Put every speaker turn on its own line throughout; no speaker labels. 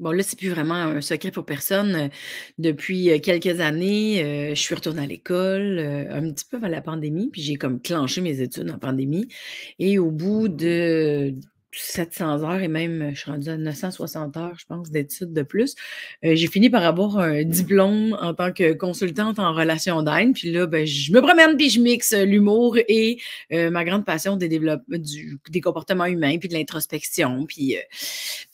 Bon, là, c'est plus vraiment un secret pour personne. Depuis quelques années, je suis retournée à l'école un petit peu avant la pandémie, puis j'ai comme clenché mes études en pandémie. Et au bout de 700 heures et même, je suis rendue à 960 heures, je pense, d'études de plus, j'ai fini par avoir un diplôme en tant que consultante en relations d'aide. Puis là, ben, je me promène puis je mixe l'humour et ma grande passion des comportements humains puis de l'introspection. Puis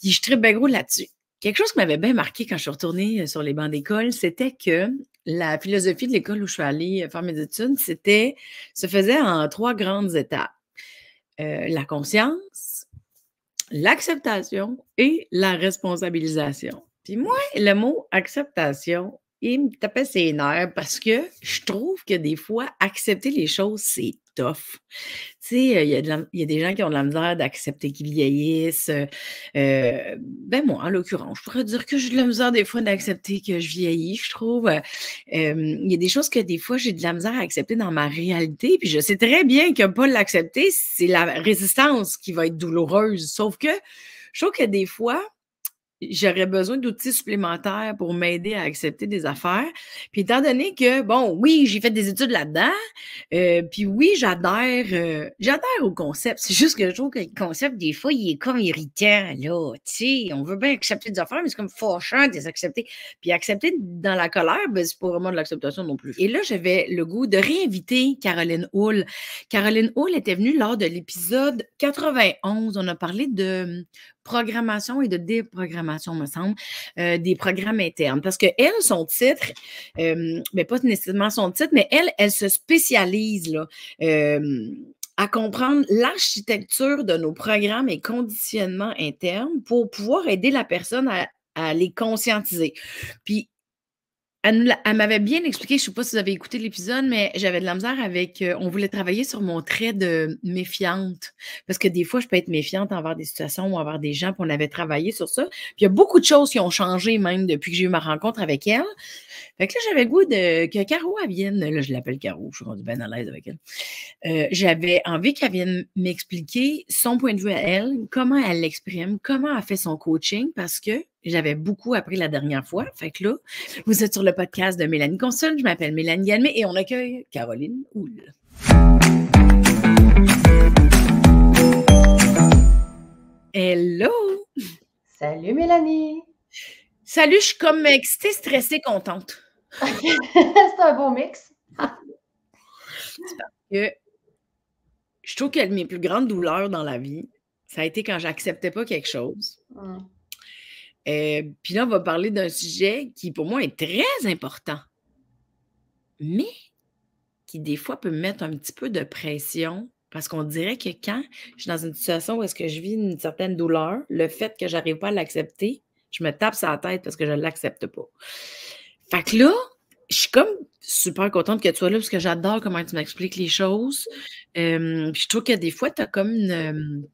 je tripe bien gros là-dessus. Quelque chose qui m'avait bien marqué quand je suis retournée sur les bancs d'école, c'était que la philosophie de l'école où je suis allée faire mes études, se faisait en 3 grandes étapes. La conscience, l'acceptation et la responsabilisation. Puis moi, le mot acceptation, il me tapait ses nerfs parce que je trouve que des fois, accepter les choses, c'est tough. Tu sais, il y a des gens qui ont de la misère d'accepter qu'ils vieillissent. Ben moi, en l'occurrence, je pourrais dire que j'ai de la misère des fois d'accepter que je vieillis, je trouve. Il y a des choses que des fois, j'ai de la misère à accepter dans ma réalité, puis je sais très bien que pas l'accepter, c'est la résistance qui va être douloureuse. Sauf que je trouve que des fois, j'aurais besoin d'outils supplémentaires pour m'aider à accepter des affaires. Puis étant donné que, bon, oui, j'ai fait des études là-dedans, puis oui, j'adhère au concept. C'est juste que je trouve que le concept, des fois, il est comme irritant, là. Tu sais, on veut bien accepter des affaires, mais c'est comme fâchant de les accepter. Puis accepter dans la colère, ben, c'est pas vraiment de l'acceptation non plus. Et là, j'avais le goût de réinviter Caroline Hull. Caroline Hull était venue lors de l'épisode 91. On a parlé de programmation et de déprogrammation, me semble, des programmes internes. Parce que elle, son titre, mais pas nécessairement son titre, mais elle se spécialise là, à comprendre l'architecture de nos programmes et conditionnements internes pour pouvoir aider la personne à les conscientiser. Puis, elle m'avait bien expliqué, je ne sais pas si vous avez écouté l'épisode, mais j'avais de la misère avec, on voulait travailler sur mon trait de méfiante. Parce que des fois, je peux être méfiante envers des situations ou envers des gens, puis on avait travaillé sur ça. Puis il y a beaucoup de choses qui ont changé même depuis que j'ai eu ma rencontre avec elle. Fait que là, j'avais le goût que Caro, elle vienne. Là, je l'appelle Caro, je suis rendue bien à l'aise avec elle. J'avais envie qu'elle vienne m'expliquer son point de vue à elle, comment elle l'exprime, comment elle fait son coaching, parce que j'avais beaucoup appris la dernière fois. Fait que là, vous êtes sur le podcast de Mélanie Consul. Je m'appelle Mélanie Galmé et on accueille Caroline Hull. Hello!
Salut Mélanie!
Salut, je suis comme excitée, stressée, contente.
C'est un beau mix.
C'est parce que je trouve que mes plus grandes douleurs dans la vie, ça a été quand j'acceptais pas quelque chose. Puis là, on va parler d'un sujet qui, pour moi, est très important, mais qui, des fois, peut me mettre un petit peu de pression parce qu'on dirait que quand je suis dans une situation où est-ce que je vis une certaine douleur, le fait que j'arrive pas à l'accepter, je me tape sur la tête parce que je l'accepte pas. Fait que là, je suis comme super contente que tu sois là parce que j'adore comment tu m'expliques les choses. Puis je trouve que des fois, tu as comme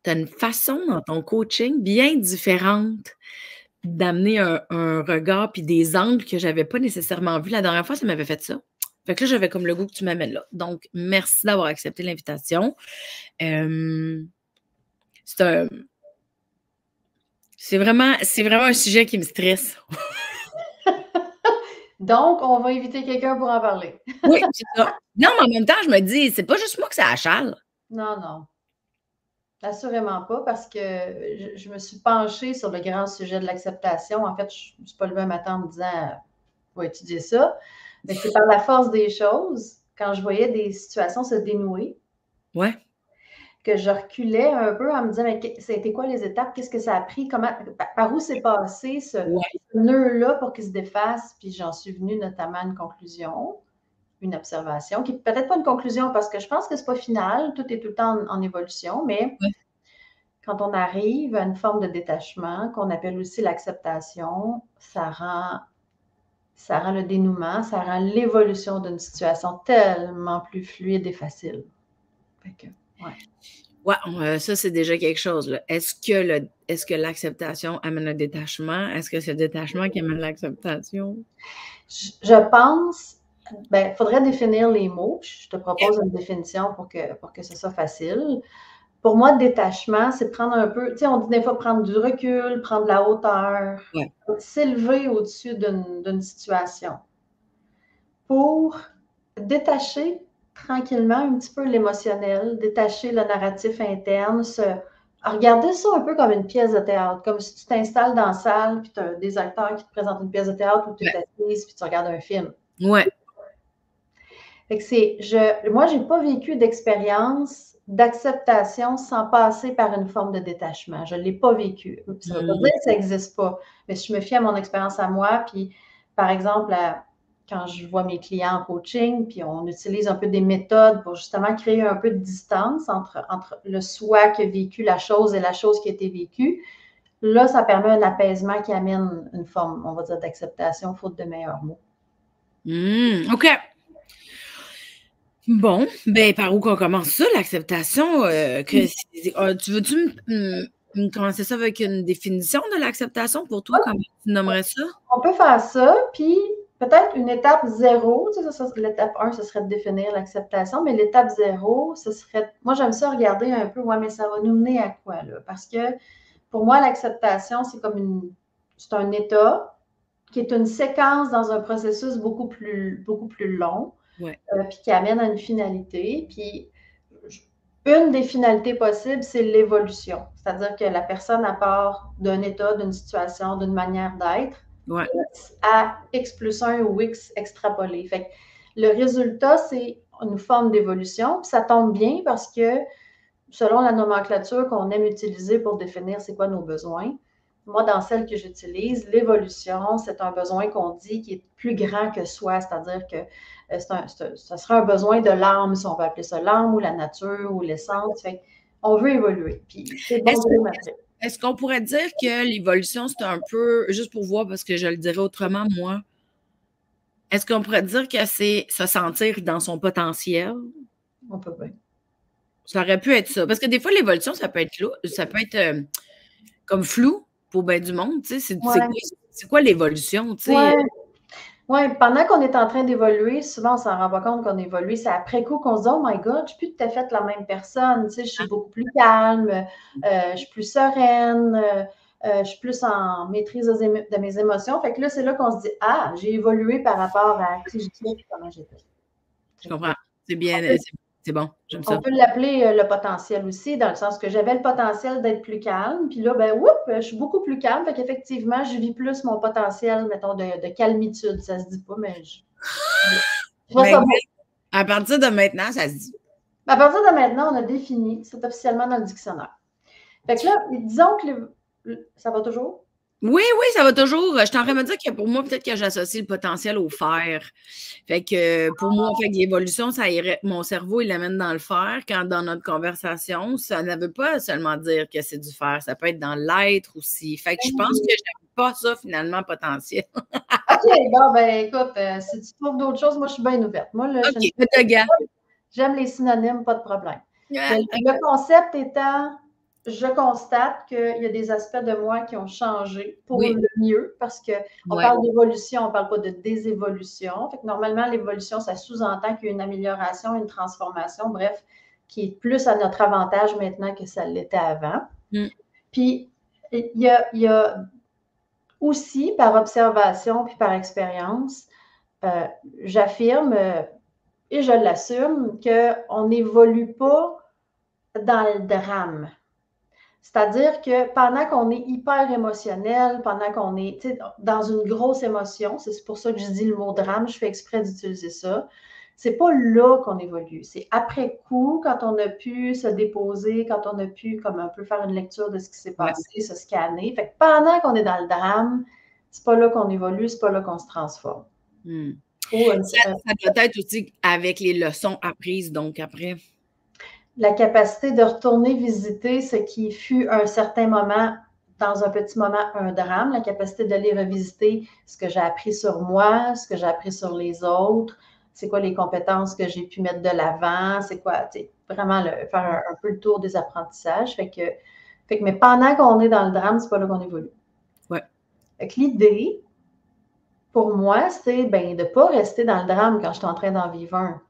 t'as une façon dans ton coaching bien différente d'amener un regard puis des angles que j'avais pas nécessairement vus. La dernière fois, ça m'avait fait ça. Fait que là, j'avais comme le goût que tu m'amènes là. Donc, merci d'avoir accepté l'invitation. C'est vraiment un sujet qui me stresse.
Donc, on va inviter quelqu'un pour en parler.
Oui, c'est ça. Non, mais en même temps, je me dis, c'est pas juste moi que ça achale.
Non, non. Assurément pas, parce que je me suis penchée sur le grand sujet de l'acceptation. En fait, je ne me suis pas levée un matin en me disant « on va étudier ça ». Mais c'est par la force des choses, quand je voyais des situations se dénouer,
ouais,
que je reculais un peu en me disant « mais ça a été quoi les étapes? Qu'est-ce que ça a pris? Par où s'est passé ce nœud-là pour qu'il se défasse? » Puis j'en suis venue notamment à une conclusion, une observation, qui n'est peut-être pas une conclusion parce que je pense que ce n'est pas final, tout est tout le temps en évolution, mais quand on arrive à une forme de détachement, qu'on appelle aussi l'acceptation, ça rend le dénouement, ça rend l'évolution d'une situation tellement plus fluide et facile. Fait que,
ouais, ça, c'est déjà quelque chose. Là. Est-ce que l'acceptation amène un détachement? Est-ce que c'est le détachement qui amène l'acceptation?
Je pense, il faudrait définir les mots. Je te propose une définition pour que ce soit facile. pour moi, détachement, c'est prendre un peu, tu sais, on dit des fois prendre du recul, prendre de la hauteur, s'élever au-dessus d'une situation pour détacher tranquillement un petit peu l'émotionnel, détacher le narratif interne, regarder ça un peu comme une pièce de théâtre, comme si tu t'installes dans la salle, puis tu as des acteurs qui te présentent une pièce de théâtre où tu es assise, puis tu regardes un film.
Ouais.
Fait que moi, je n'ai pas vécu d'expérience d'acceptation sans passer par une forme de détachement. Je ne l'ai pas vécu. Ça ne veut pas dire que ça n'existe pas, mais si je me fie à mon expérience à moi, puis par exemple, quand je vois mes clients en coaching, puis on utilise un peu des méthodes pour justement créer un peu de distance entre le soi qui a vécu la chose et la chose qui a été vécue. Là, ça permet un apaisement qui amène une forme, on va dire, d'acceptation, faute de meilleurs mots.
OK. Bon, ben par où qu'on commence ça, l'acceptation? Tu veux-tu me commencer ça avec une définition de l'acceptation pour toi? Comment tu nommerais ça?
On peut faire ça, puis peut-être une étape 0, l'étape 1, ce serait de définir l'acceptation, mais l'étape 0, ce serait, moi j'aime ça regarder un peu, ouais, mais ça va nous mener à quoi là? Parce que pour moi, l'acceptation, c'est un état qui est une séquence dans un processus beaucoup plus long, puis qui amène à une finalité. Puis une des finalités possibles, c'est l'évolution. C'est-à-dire que la personne, à part d'un état, d'une situation, d'une manière d'être, à X plus 1 ou X extrapolé. Fait que le résultat, c'est une forme d'évolution. Puis ça tombe bien parce que selon la nomenclature qu'on aime utiliser pour définir c'est quoi nos besoins, moi, dans celle que j'utilise, l'évolution, c'est un besoin qu'on dit qui est plus grand que soi, c'est-à-dire que ce serait un besoin de l'âme, si on peut appeler ça l'âme ou la nature ou l'essence. On veut évoluer. Puis c'est bon
Est-ce qu'on pourrait dire que l'évolution, c'est un peu, juste pour voir, parce que je le dirais autrement, moi, est-ce qu'on pourrait dire que c'est se sentir dans son potentiel?
On peut bien.
Ça aurait pu être ça. Parce que des fois, l'évolution, ça peut être comme flou pour bien du monde. C'est quoi l'évolution?
Oui, pendant qu'on est en train d'évoluer, souvent, on s'en rend pas compte qu'on évolue. C'est après coup qu'on se dit, oh my God, je suis plus tout à fait la même personne. Je suis beaucoup plus calme, je suis plus sereine, je suis plus en maîtrise de mes émotions. Fait que là, c'est là qu'on se dit, ah, j'ai évolué par rapport à qui j'étais et comment j'étais.
Je comprends. C'est bien. C'est bon, j'aime ça.
On peut l'appeler le potentiel aussi, dans le sens que j'avais le potentiel d'être plus calme, puis là, je suis beaucoup plus calme, fait qu'effectivement, je vis plus mon potentiel, mettons, de calmitude. Ça se dit pas, mais
à partir de maintenant, ça se dit.
À partir de maintenant, on a défini, c'est officiellement dans le dictionnaire. Fait que là, disons que ça va toujours?
Oui, ça va toujours. Je suis en train de me dire que pour moi, peut-être que j'associe le potentiel au faire. Fait que pour moi, l'évolution, ça irait. Mon cerveau, il l'amène dans le faire. Quand dans notre conversation, ça ne veut pas seulement dire que c'est du faire. Ça peut être dans l'être aussi. Fait que je pense que j'aime pas ça, finalement, potentiel.
OK, bon, écoute, si tu trouves d'autres choses, moi, je suis bien ouverte. Moi, j'aime les synonymes, pas de problème. Le concept étant, je constate qu'il y a des aspects de moi qui ont changé pour le mieux, parce qu'on parle d'évolution, on ne parle pas de désévolution. Fait que normalement, l'évolution, ça sous-entend qu'il y a une amélioration, une transformation, bref, qui est plus à notre avantage maintenant que ça l'était avant. Puis, il y a aussi, par observation puis par expérience, j'affirme et je l'assume qu'on n'évolue pas dans le drame. C'est-à-dire que pendant qu'on est hyper émotionnel, pendant qu'on est dans une grosse émotion, c'est pour ça que je dis le mot drame, je fais exprès d'utiliser ça, c'est pas là qu'on évolue. C'est après coup, quand on a pu se déposer, quand on a pu comme un peu faire une lecture de ce qui s'est passé, se scanner. Fait que pendant qu'on est dans le drame, c'est pas là qu'on évolue, c'est pas là qu'on se transforme.
Ça doit être aussi avec les leçons apprises, donc après.
La capacité de retourner visiter ce qui fut un certain moment, dans un petit moment, un drame, la capacité d'aller revisiter ce que j'ai appris sur moi, ce que j'ai appris sur les autres, c'est quoi les compétences que j'ai pu mettre de l'avant, c'est quoi, vraiment faire un peu le tour des apprentissages. Mais pendant qu'on est dans le drame, c'est pas là qu'on évolue. Fait que l'idée, pour moi, c'est de ne pas rester dans le drame quand je suis en train d'en vivre un.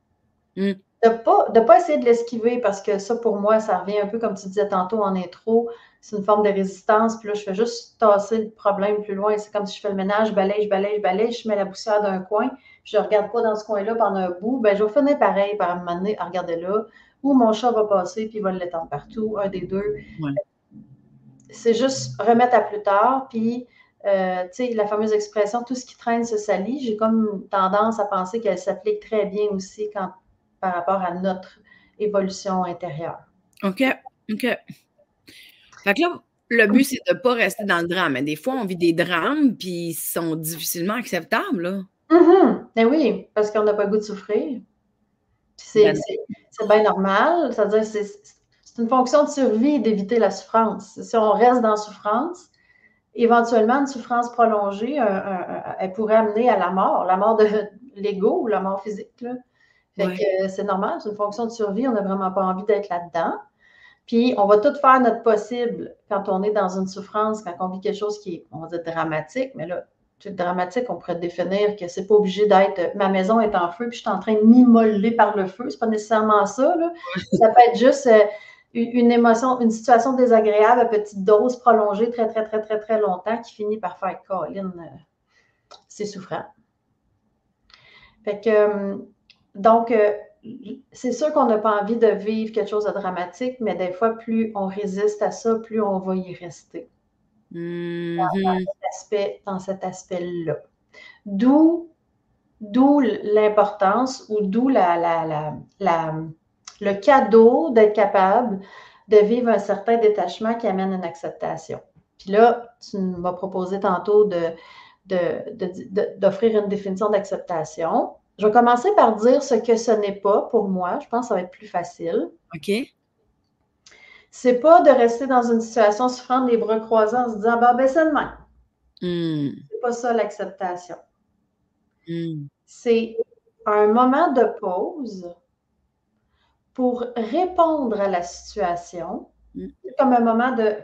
de pas essayer de l'esquiver parce que ça, pour moi, ça revient un peu comme tu disais tantôt en intro, c'est une forme de résistance. Puis là, je fais juste tasser le problème plus loin. C'est comme si je fais le ménage, je balaye, je mets la poussière d'un coin, puis je ne regarde pas dans ce coin-là pendant un bout. Ben, je vais finir pareil par un moment donné à regarder là, où mon chat va passer, puis il va l'étendre partout, un des deux.
Ouais.
C'est juste remettre à plus tard, puis tu sais, la fameuse expression « tout ce qui traîne se salit », j'ai comme tendance à penser qu'elle s'applique très bien aussi par rapport à notre évolution intérieure.
OK, OK. Fait que là, le but, c'est de ne pas rester dans le drame. Mais des fois, on vit des drames, puis ils sont difficilement acceptables, là.
Ben oui, parce qu'on n'a pas le goût de souffrir. C'est bien normal. C'est-à-dire, c'est une fonction de survie d'éviter la souffrance. Si on reste dans la souffrance, éventuellement, une souffrance prolongée, elle pourrait amener à la mort de l'ego ou la mort physique. Là. Fait que c'est normal, c'est une fonction de survie, on n'a vraiment pas envie d'être là-dedans. Puis, on va tout faire notre possible quand on est dans une souffrance, quand on vit quelque chose qui est, on va dire, dramatique, mais là, dramatique, on pourrait définir que c'est pas obligé d'être ma maison est en feu, puis je suis en train de m'immoler par le feu. C'est pas nécessairement ça. Là. Ça peut être juste une émotion, une situation désagréable à petite dose prolongée très, très, très, très, très longtemps qui finit par faire Colin, c'est souffrant. Fait que donc, c'est sûr qu'on n'a pas envie de vivre quelque chose de dramatique, mais des fois, plus on résiste à ça, plus on va y rester. Dans cet aspect-là. D'où l'importance ou d'où le cadeau d'être capable de vivre un certain détachement qui amène une acceptation. Puis là, tu m'as proposé tantôt d'offrir une définition d'acceptation. Je vais commencer par dire ce que ce n'est pas pour moi. Je pense que ça va être plus facile.
OK.
C'est pas de rester dans une situation souffrante, les bras croisés en se disant ben c'est le même. C'est pas ça l'acceptation. C'est un moment de pause pour répondre à la situation. C'est comme un moment de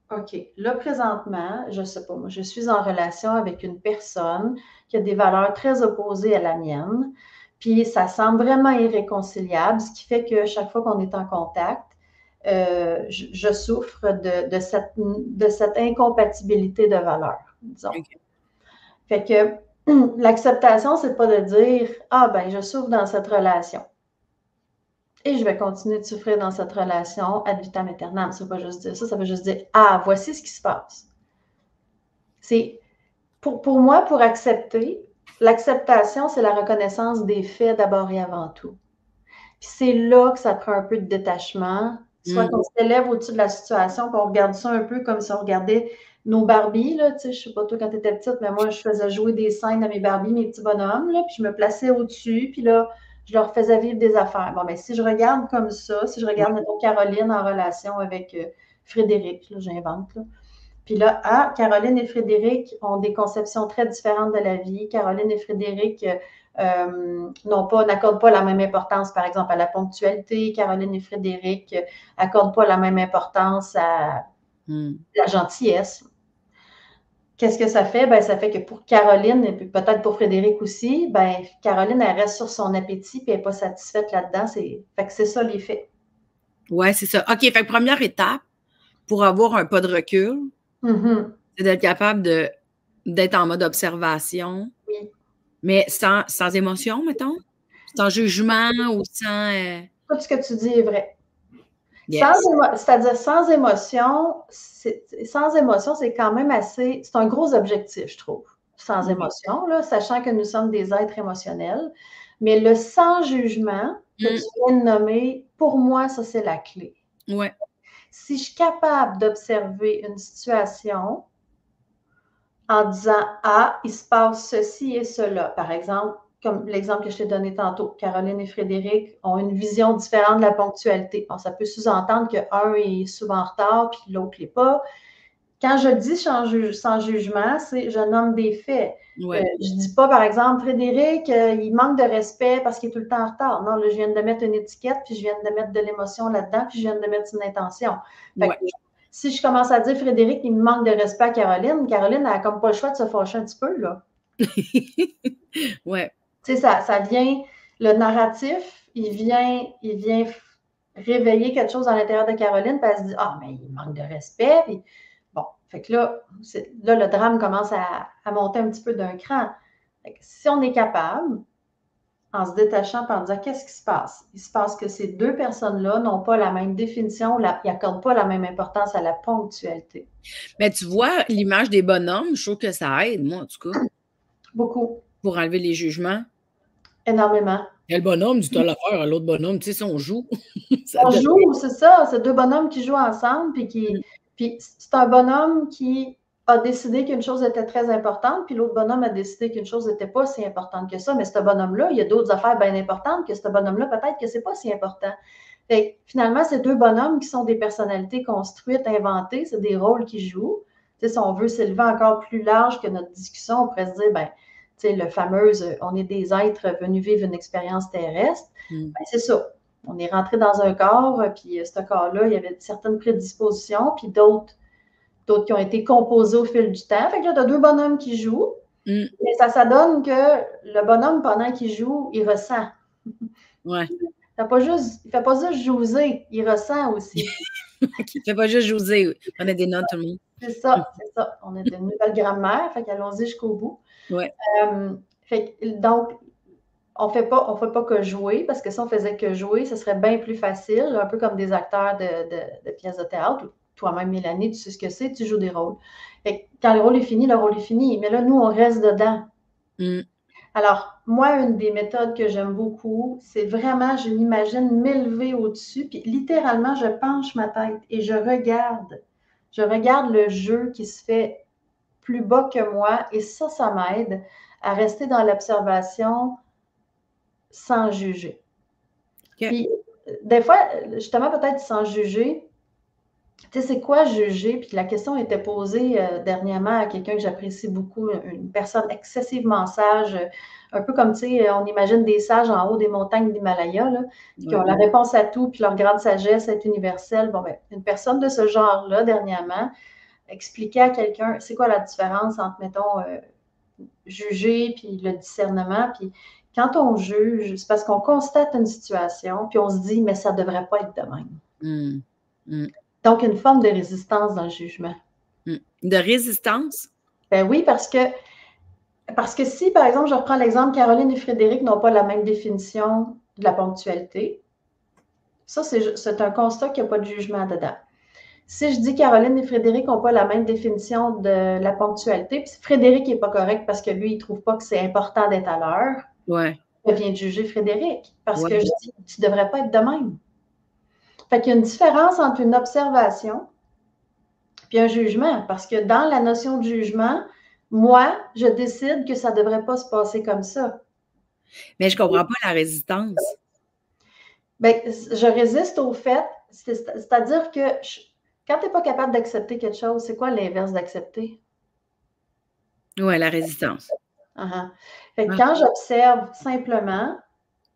OK, là présentement, je sais pas, moi, je suis en relation avec une personne qui a des valeurs très opposées à la mienne, puis ça semble vraiment irréconciliable, ce qui fait que chaque fois qu'on est en contact, je souffre de cette incompatibilité de valeurs, disons. Okay. Fait que l'acceptation, c'est pas de dire « Ah, ben, je souffre dans cette relation. » Et je vais continuer de souffrir dans cette relation ad vitam aeternam. Ça ne veut pas juste dire ça, ça veut juste dire « Ah, voici ce qui se passe. » C'est, pour moi, pour accepter, l'acceptation, c'est la reconnaissance des faits d'abord et avant tout. Puis c'est là que ça prend un peu de détachement, soit qu'on s'élève au-dessus de la situation, qu'on regarde ça un peu comme si on regardait nos Barbies, là, tu sais, je sais pas toi quand tu étais petite, mais moi, je faisais jouer des scènes à mes Barbies, mes petits bonhommes, là, puis je me plaçais au-dessus, puis là, je leur faisais vivre des affaires. Bon, mais si je regarde comme ça, si je regarde mettons, Caroline en relation avec Frédéric, là, j'invente, là. Puis là, Caroline et Frédéric ont des conceptions très différentes de la vie. Caroline et Frédéric n'accordent pas la même importance, par exemple, à la ponctualité. Caroline et Frédéric n'accordent pas la même importance à la gentillesse. Qu'est-ce que ça fait? Ben, ça fait que pour Caroline, et peut-être pour Frédéric aussi, ben, Caroline, elle reste sur son appétit puis elle n'est pas satisfaite là-dedans. Fait que c'est ça l'effet.
Oui, c'est ça. OK, fait que première étape pour avoir un pas de recul, c'est d'être capable d'être en mode observation, mais sans émotion, mettons? Sans jugement ou sans...
Tout ce que tu dis est vrai. Yes. C'est-à-dire sans émotion, c'est quand même assez... C'est un gros objectif, je trouve. Sans émotion, là, sachant que nous sommes des êtres émotionnels. Mais le sans jugement que tu viens de nommer, pour moi, ça, c'est la clé.
Ouais.
Si je suis capable d'observer une situation en disant « Ah, il se passe ceci et cela », par exemple, comme l'exemple que je t'ai donné tantôt, Caroline et Frédéric ont une vision différente de la ponctualité. Bon, ça peut sous-entendre qu'un est souvent en retard puis l'autre ne l'est pas. Quand je dis sans jugement, c'est je nomme des faits. Ouais. Je ne dis pas, par exemple, Frédéric, il manque de respect parce qu'il est tout le temps en retard. Non, là, je viens de mettre une étiquette, puis je viens de mettre de l'émotion là-dedans, puis je viens de mettre une intention. Fait que, si je commence à dire Frédéric, il me manque de respect à Caroline, Caroline n'a comme pas le choix de se fâcher un petit peu, là.
Ouais.
Tu sais, ça vient, le narratif, il vient réveiller quelque chose à l'intérieur de Caroline, puis elle se dit « Ah, mais il manque de respect. » Puis, bon, fait que là, le drame commence à monter un petit peu d'un cran. Fait que si on est capable, en se détachant, par en disant « Qu'est-ce qui se passe? » Il se passe que ces deux personnes-là n'ont pas la même définition, ils n'accordent pas la même importance à la ponctualité.
Mais tu vois, l'image des bonhommes, je trouve que ça aide, moi, en tout cas.
Beaucoup.
Pour enlever les jugements.
Énormément.
Et le bonhomme dit « T'as l'affaire à l'autre bonhomme. » Tu sais, si on joue.
On joue, c'est ça. C'est deux bonhommes qui jouent ensemble. Puis c'est un bonhomme qui a décidé qu'une chose était très importante, puis l'autre bonhomme a décidé qu'une chose n'était pas si importante que ça. Mais ce bonhomme-là, il y a d'autres affaires bien importantes que ce bonhomme-là, peut-être que c'est pas si important. Fait finalement, c'est deux bonhommes qui sont des personnalités construites, inventées. C'est des rôles qu'ils jouent. Tu sais, si on veut s'élever encore plus large que notre discussion, on pourrait se dire, ben, tu sais, le fameux « on est des êtres venus vivre une expérience terrestre », ben, c'est ça. On est rentré dans un corps, puis ce corps-là, il y avait certaines prédispositions, puis d'autres qui ont été composées au fil du temps. Fait que là, tu as deux bonhommes qui jouent, mais ça donne que le bonhomme, pendant qu'il joue, il ressent.
Ouais.
Il ne fait pas juste jouer, il ressent aussi.
Il ne fait pas juste jouer. On a des notes, tout le monde.
C'est ça, c'est ça. On a de nouvelles grammaires, fait qu'allons-y jusqu'au bout.
Ouais.
Donc, on fait pas que jouer, parce que si on faisait que jouer, ce serait bien plus facile, un peu comme des acteurs de pièces de théâtre. Toi-même, Mélanie, tu sais ce que c'est, tu joues des rôles. Fait quand le rôle est fini, le rôle est fini. Mais là, nous, on reste dedans. Alors, moi, une des méthodes que j'aime beaucoup, c'est vraiment, je m'imagine m'élever au-dessus, puis littéralement, je penche ma tête et je regarde. Je regarde le jeu qui se fait plus bas que moi, et ça m'aide à rester dans l'observation sans juger. Okay. Puis, des fois, justement, peut-être sans juger, tu sais, c'est quoi juger? Puis la question était posée dernièrement à quelqu'un que j'apprécie beaucoup, une personne excessivement sage, un peu comme, tu sais, on imagine des sages en haut des montagnes d'Himalaya, qui ont la réponse à tout, puis leur grande sagesse est universelle. Bon, ben, une personne de ce genre-là, dernièrement, expliquait à quelqu'un, c'est quoi la différence entre, mettons, juger puis le discernement, puis quand on juge, c'est parce qu'on constate une situation, puis on se dit, mais ça ne devrait pas être de même. Donc, une forme de résistance dans le jugement.
De résistance?
Ben oui, parce que si, par exemple, je reprends l'exemple, Caroline et Frédéric n'ont pas la même définition de la ponctualité, ça, c'est un constat qu'il n'y a pas de jugement dedans. Si je dis Caroline et Frédéric n'ont pas la même définition de la ponctualité, puis Frédéric n'est pas correct parce que lui, il ne trouve pas que c'est important d'être à l'heure, je viens de juger Frédéric parce que je dis, tu ne devrais pas être de même. Fait qu'il y a une différence entre une observation puis un jugement, parce que dans la notion de jugement, moi, je décide que ça ne devrait pas se passer comme ça.
Mais je ne comprends pas la résistance.
Bien, je résiste au fait, c'est-à-dire que quand tu n'es pas capable d'accepter quelque chose, c'est quoi l'inverse d'accepter?
Oui, la résistance.
Fait que quand j'observe simplement,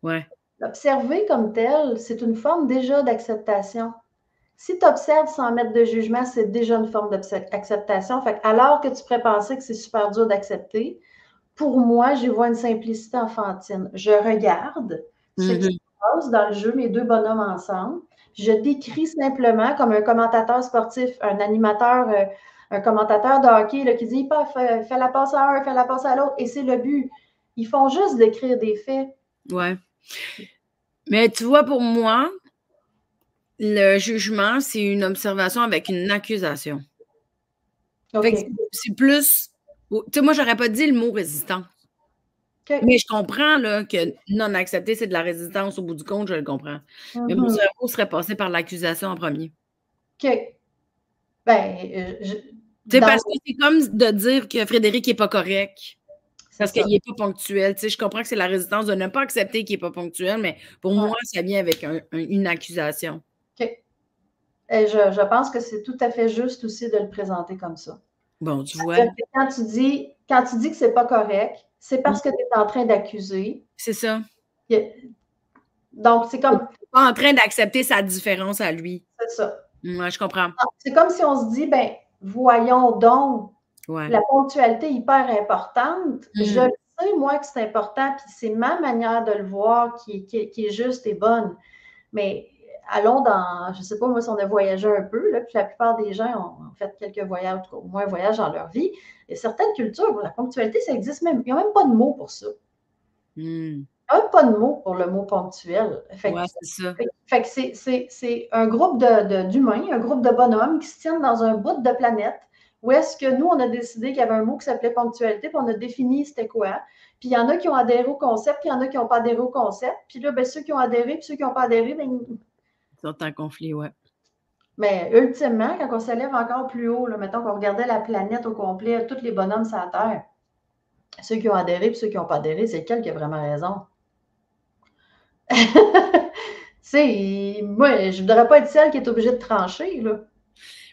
ouais.
L'observer comme tel, c'est une forme déjà d'acceptation. Si tu observes sans mettre de jugement, c'est déjà une forme d'acceptation. Fait alors que tu pourrais penser que c'est super dur d'accepter, pour moi, j'y vois une simplicité enfantine. Je regarde ce qui se passe dans le jeu, mes deux bonhommes ensemble. Je décris simplement comme un commentateur sportif, un animateur, un commentateur de hockey là, qui dit fais la passe à un, fais la passe à l'autre, et c'est le but. Ils font juste décrire des faits.
Ouais. Mais tu vois, pour moi, le jugement, c'est une observation avec une accusation. Okay. C'est plus... Tu sais, moi, j'aurais pas dit le mot résistance. Okay. Mais je comprends là, que non accepter, c'est de la résistance au bout du compte, je le comprends. Mais mon cerveau serait passé par l'accusation en premier.
OK. Ben,
parce que c'est comme de dire que Frédéric n'est pas correct. Parce qu'il n'est pas ponctuel. Tu sais, je comprends que c'est la résistance de ne pas accepter qu'il n'est pas ponctuel, mais pour moi, ça vient avec une accusation.
OK. Et je pense que c'est tout à fait juste aussi de le présenter comme ça.
Bon, tu vois.
Quand tu dis que c'est pas correct, c'est parce que tu es en train d'accuser.
C'est ça.
Donc, c'est comme...
Tu n'es pas en train d'accepter sa différence à lui.
C'est ça.
Ouais, je comprends.
C'est comme si on se dit, voyons donc, la ponctualité hyper importante, je le sais, moi, que c'est important, puis c'est ma manière de le voir qui est juste et bonne. Mais allons dans, je ne sais pas, moi, si on a voyagé un peu, là, puis la plupart des gens ont fait quelques voyages, en tout cas, au moins un voyage dans leur vie. Et certaines cultures, la ponctualité, ça existe même. Il n'y a même pas de mot pour ça. Il n'y a même pas de mot pour le mot ponctuel.
Ouais, c'est ça.
Fait que c'est un groupe d'humains, un groupe de bonhommes qui se tiennent dans un bout de planète où est-ce que nous, on a décidé qu'il y avait un mot qui s'appelait ponctualité, puis on a défini c'était quoi. Puis il y en a qui ont adhéré au concept, puis il y en a qui n'ont pas adhéré au concept. Puis là, ben, ceux qui ont adhéré, puis ceux qui n'ont pas adhéré, ben,
Ils sont en conflit, ouais.
mais ultimement, quand on s'élève encore plus haut, là, mettons qu'on regardait la planète au complet, tous les bonhommes sur la Terre, ceux qui ont adhéré et ceux qui n'ont pas adhéré, c'est lequel qui a vraiment raison? Moi, je ne voudrais pas être celle qui est obligée de trancher, là.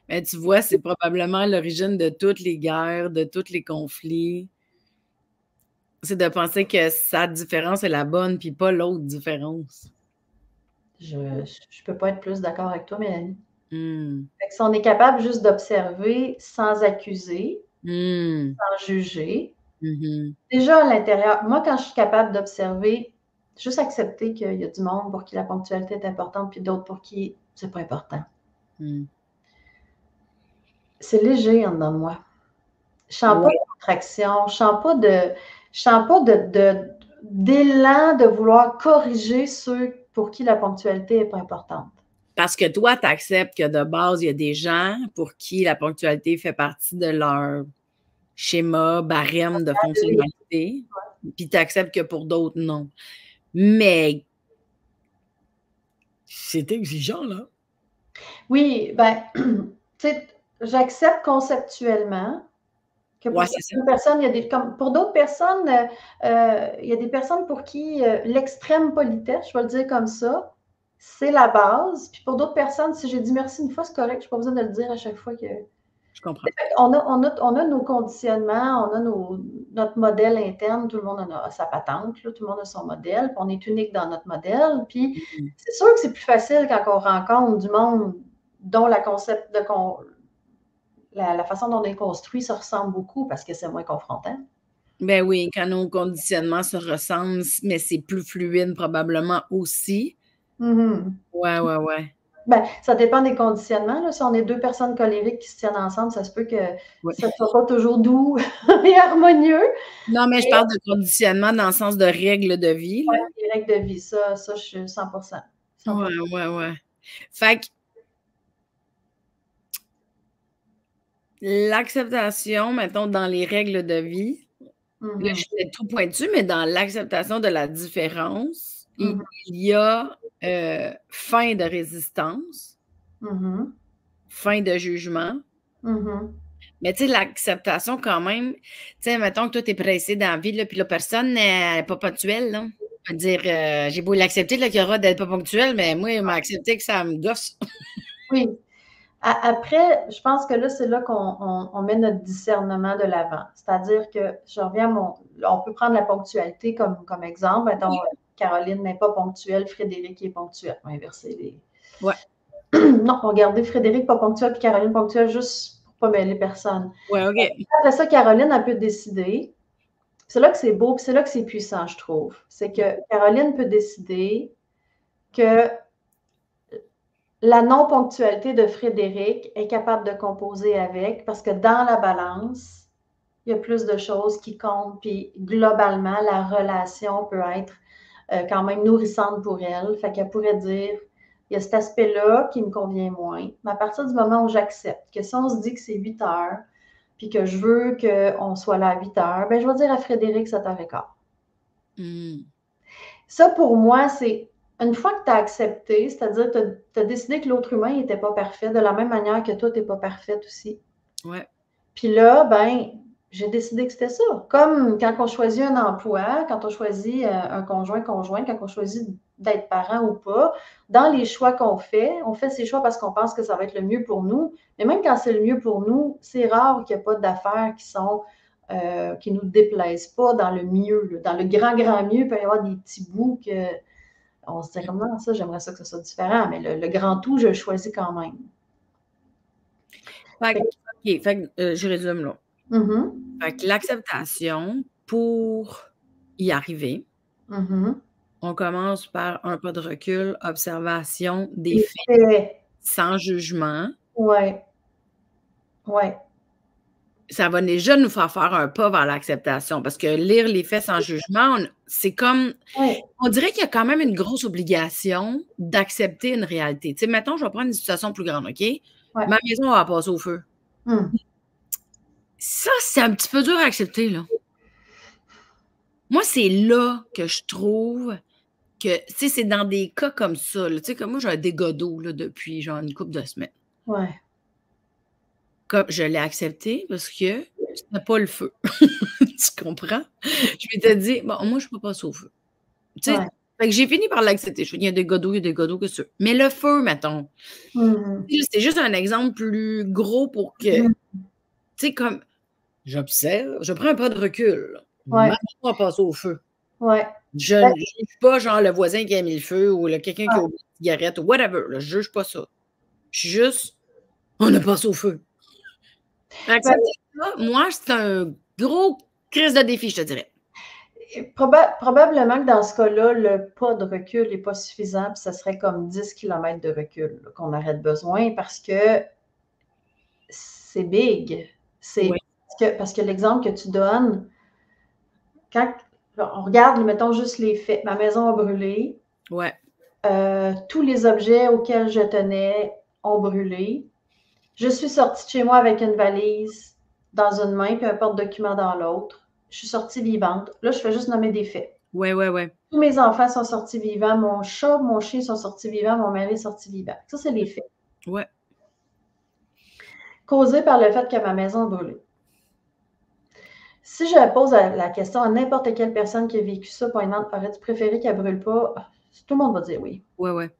Mais tu vois, c'est probablement l'origine de toutes les guerres, de tous les conflits. C'est de penser que sa différence est la bonne, puis pas l'autre différence.
Je ne peux pas être plus d'accord avec toi, Mélanie.
Fait
que si on est capable juste d'observer sans accuser, sans juger, déjà à l'intérieur, moi, quand je suis capable d'observer, juste accepter qu'il y a du monde pour qui la ponctualité est importante, puis d'autres pour qui c'est pas important. C'est léger en dedans de moi. Je sens pas de contraction, je sens pas d'élan de vouloir corriger ceux pour qui la ponctualité n'est pas importante.
Parce que toi, tu acceptes que de base, il y a des gens pour qui la ponctualité fait partie de leur schéma, barème de fonctionnalité, puis tu acceptes que pour d'autres, non. Mais c'est exigeant, là.
Oui, ben, tu sais, j'accepte conceptuellement que pour certaines personnes, il y a des, comme pour d'autres personnes, il y a des personnes pour qui l'extrême politesse, je vais le dire comme ça, c'est la base. Puis pour d'autres personnes, si j'ai dit merci une fois, c'est correct, je n'ai pas besoin de le dire à chaque fois que.
Je comprends.
On a nos conditionnements, on a notre modèle interne, tout le monde a sa patente, là, tout le monde a son modèle, puis on est unique dans notre modèle. Puis c'est sûr que c'est plus facile quand on rencontre du monde dont la façon dont on est construit se ressemble beaucoup parce que c'est moins confrontant.
Ben oui, quand nos conditionnements se ressemblent, mais c'est plus fluide probablement aussi. Ouais.
Ben, ça dépend des conditionnements. Là. Si on est deux personnes colériques qui se tiennent ensemble, ça se peut que ça ne soit pas toujours doux et harmonieux.
Non, mais je parle de conditionnement dans le sens de règles de vie.
Oui, des règles de vie, ça je suis 100%.
Ouais. Fait que l'acceptation, mettons, dans les règles de vie, là, je vais être trop pointu, mais dans l'acceptation de la différence, il y a fin de résistance, fin de jugement. Mais tu sais, l'acceptation quand même, tu sais, mettons que toi, tu es pressé dans la vie, là, puis la personne n'est pas ponctuelle, là. Je veux dire, j'ai beau l'accepter, là, qu'il y aura d'être pas ponctuel, mais moi, il m'a accepté que ça me gosse.
Oui. Après, je pense que là, c'est là qu'on met notre discernement de l'avant. C'est-à-dire que, je reviens on peut prendre la ponctualité comme exemple. Mettons, Caroline n'est pas ponctuelle, Frédéric est ponctuel. On va inverser les.
Ouais.
Non, regardez Frédéric pas ponctuel puis Caroline ponctuelle juste pour ne pas mêler personne.
Ouais, OK.
Après ça, Caroline, elle peut décider. C'est là que c'est beau, puis c'est là que c'est puissant, je trouve. C'est que Caroline peut décider que la non-ponctualité de Frédéric est capable de composer avec, parce que dans la balance, il y a plus de choses qui comptent, puis globalement, la relation peut être quand même nourrissante pour elle. Fait qu'elle pourrait dire, il y a cet aspect-là qui me convient moins. Mais à partir du moment où j'accepte que si on se dit que c'est 8 heures, puis que je veux qu'on soit là à 8 heures, ben je vais dire à Frédéric 7h15. Ça, pour moi, c'est une fois que tu as accepté, c'est-à-dire que tu as décidé que l'autre humain n'était pas parfait, de la même manière que toi, tu n'es pas parfaite aussi.
Ouais.
Puis là, ben, j'ai décidé que c'était ça. Comme quand on choisit un emploi, quand on choisit un conjoint-conjointe, quand on choisit d'être parent ou pas, dans les choix qu'on fait, on fait ces choix parce qu'on pense que ça va être le mieux pour nous. Mais même quand c'est le mieux pour nous, c'est rare qu'il n'y ait pas d'affaires qui nous déplaisent pas dans le mieux. Là. Dans le grand mieux, il peut y avoir des petits bouts que on se dit comme non, ça, j'aimerais ça que ce soit différent, mais le grand tout, je le choisis quand même.
Fait que je résume là. Fait que l'acceptation pour y arriver.
Mhm.
On commence par un pas de recul, observation des
Des
faits,
faits.
sans jugement.
Ouais. Ouais.
Ça va déjà nous faire un pas vers l'acceptation parce que lire les faits sans jugement, c'est comme
Ouais.
on dirait qu'il y a quand même une grosse obligation d'accepter une réalité. Tu sais, mettons, je vais prendre une situation plus grande, OK?
Ouais.
Ma maison va passer au feu.
Mmh.
Ça, c'est un petit peu dur à accepter, là. Moi, c'est là que je trouve que, tu sais, c'est dans des cas comme ça, là. Tu sais, comme moi, j'ai un dégât d'eau, là, depuis genre une couple de semaines.
Ouais.
Comme je l'ai accepté parce que c'était pas le feu. Tu comprends? Je m'étais dit: «Bon, moi, je peux pas passer au feu». Tu sais?
Ouais.
Fait que j'ai fini par l'accepter. Je fais: «Il y a des gars d'eau, il y a des gars d'eau, qu'est-ce que tu veux?» Mais le feu, mettons,
Mmh.
tu sais, c'est juste un exemple plus gros pour que, tu
Mmh.
sais, comme j'observe, je prends un pas de recul, là. Ma
Ouais.
maison a passé au feu.
Ouais.
Je
Ben
ne juge pas, genre, le voisin qui a mis le feu ou le quelqu'un qui
ouais.
a oublié une cigarette ou whatever, là, je juge pas ça. Je suis juste: «On a passé au feu».
Ben,
Accepter ça, moi, c'est un gros crise de défi, je te dirais.
probablement que dans ce cas-là, le pas de recul n'est pas suffisant, puis ça serait comme 10 kilomètres de recul là, qu'on aurait besoin parce que c'est big. C'est
Ouais,
parce que l'exemple que tu donnes, quand on regarde, mettons juste les faits. Ma maison a brûlé,
ouais,
tous les objets auxquels je tenais ont brûlé. Je suis sortie de chez moi avec une valise dans une main puis un porte-document dans l'autre. Je suis sortie vivante. Là, je fais juste nommer des faits.
ouais, ouais, ouais,
Tous mes enfants sont sortis vivants. Mon chat, mon chien sont sortis vivants. Mon mari est sorti vivant. Ça, c'est les faits.
ouais.
Causés par le fait que ma maison a brûlé. Si je pose la question à n'importe quelle personne qui a vécu ça, par exemple, aurais-tu préféré qu'elle brûle pas? Tout le monde va dire oui.
Ouais, ouais.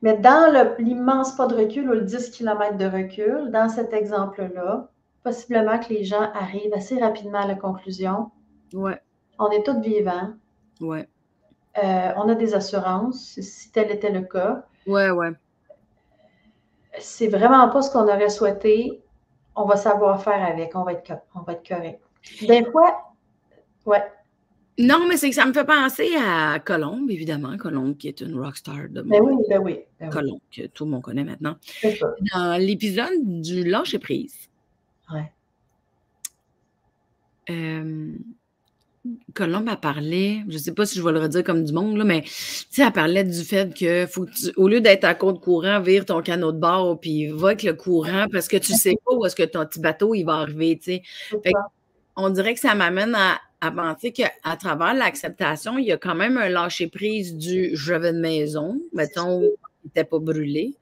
Mais dans l'immense pas de recul ou le 10 km de recul, dans cet exemple-là, possiblement que les gens arrivent assez rapidement à la conclusion.
Ouais,
On est tous vivants.
ouais.
On a des assurances, si tel était le cas.
Ouais, ouais.
C'est vraiment pas ce qu'on aurait souhaité. On va savoir faire avec. On va être correct. Des fois, ouais.
Non, mais c'est que ça me fait penser à Colombe, évidemment. Colombe, qui est une rockstar de
Ben
mode.
oui, ben oui, ben oui.
Colombe, que tout le monde connaît maintenant.
C'est ça.
Dans l'épisode du lâcher prise,
Ouais.
Colombe a parlé, je sais pas si je vais le redire comme du monde, là, mais tu sais, elle parlait du fait que faut que au lieu d'être à compte courant, vire ton canot de bord, puis va avec le courant parce que tu sais pas où est-ce que ton petit bateau il va arriver, tu sais.
C'est
Fait
ça.
on dirait que ça m'amène à penser qu'à travers l'acceptation, il y a quand même un lâcher prise du je vais de maison, mettons, il était pas brûlé.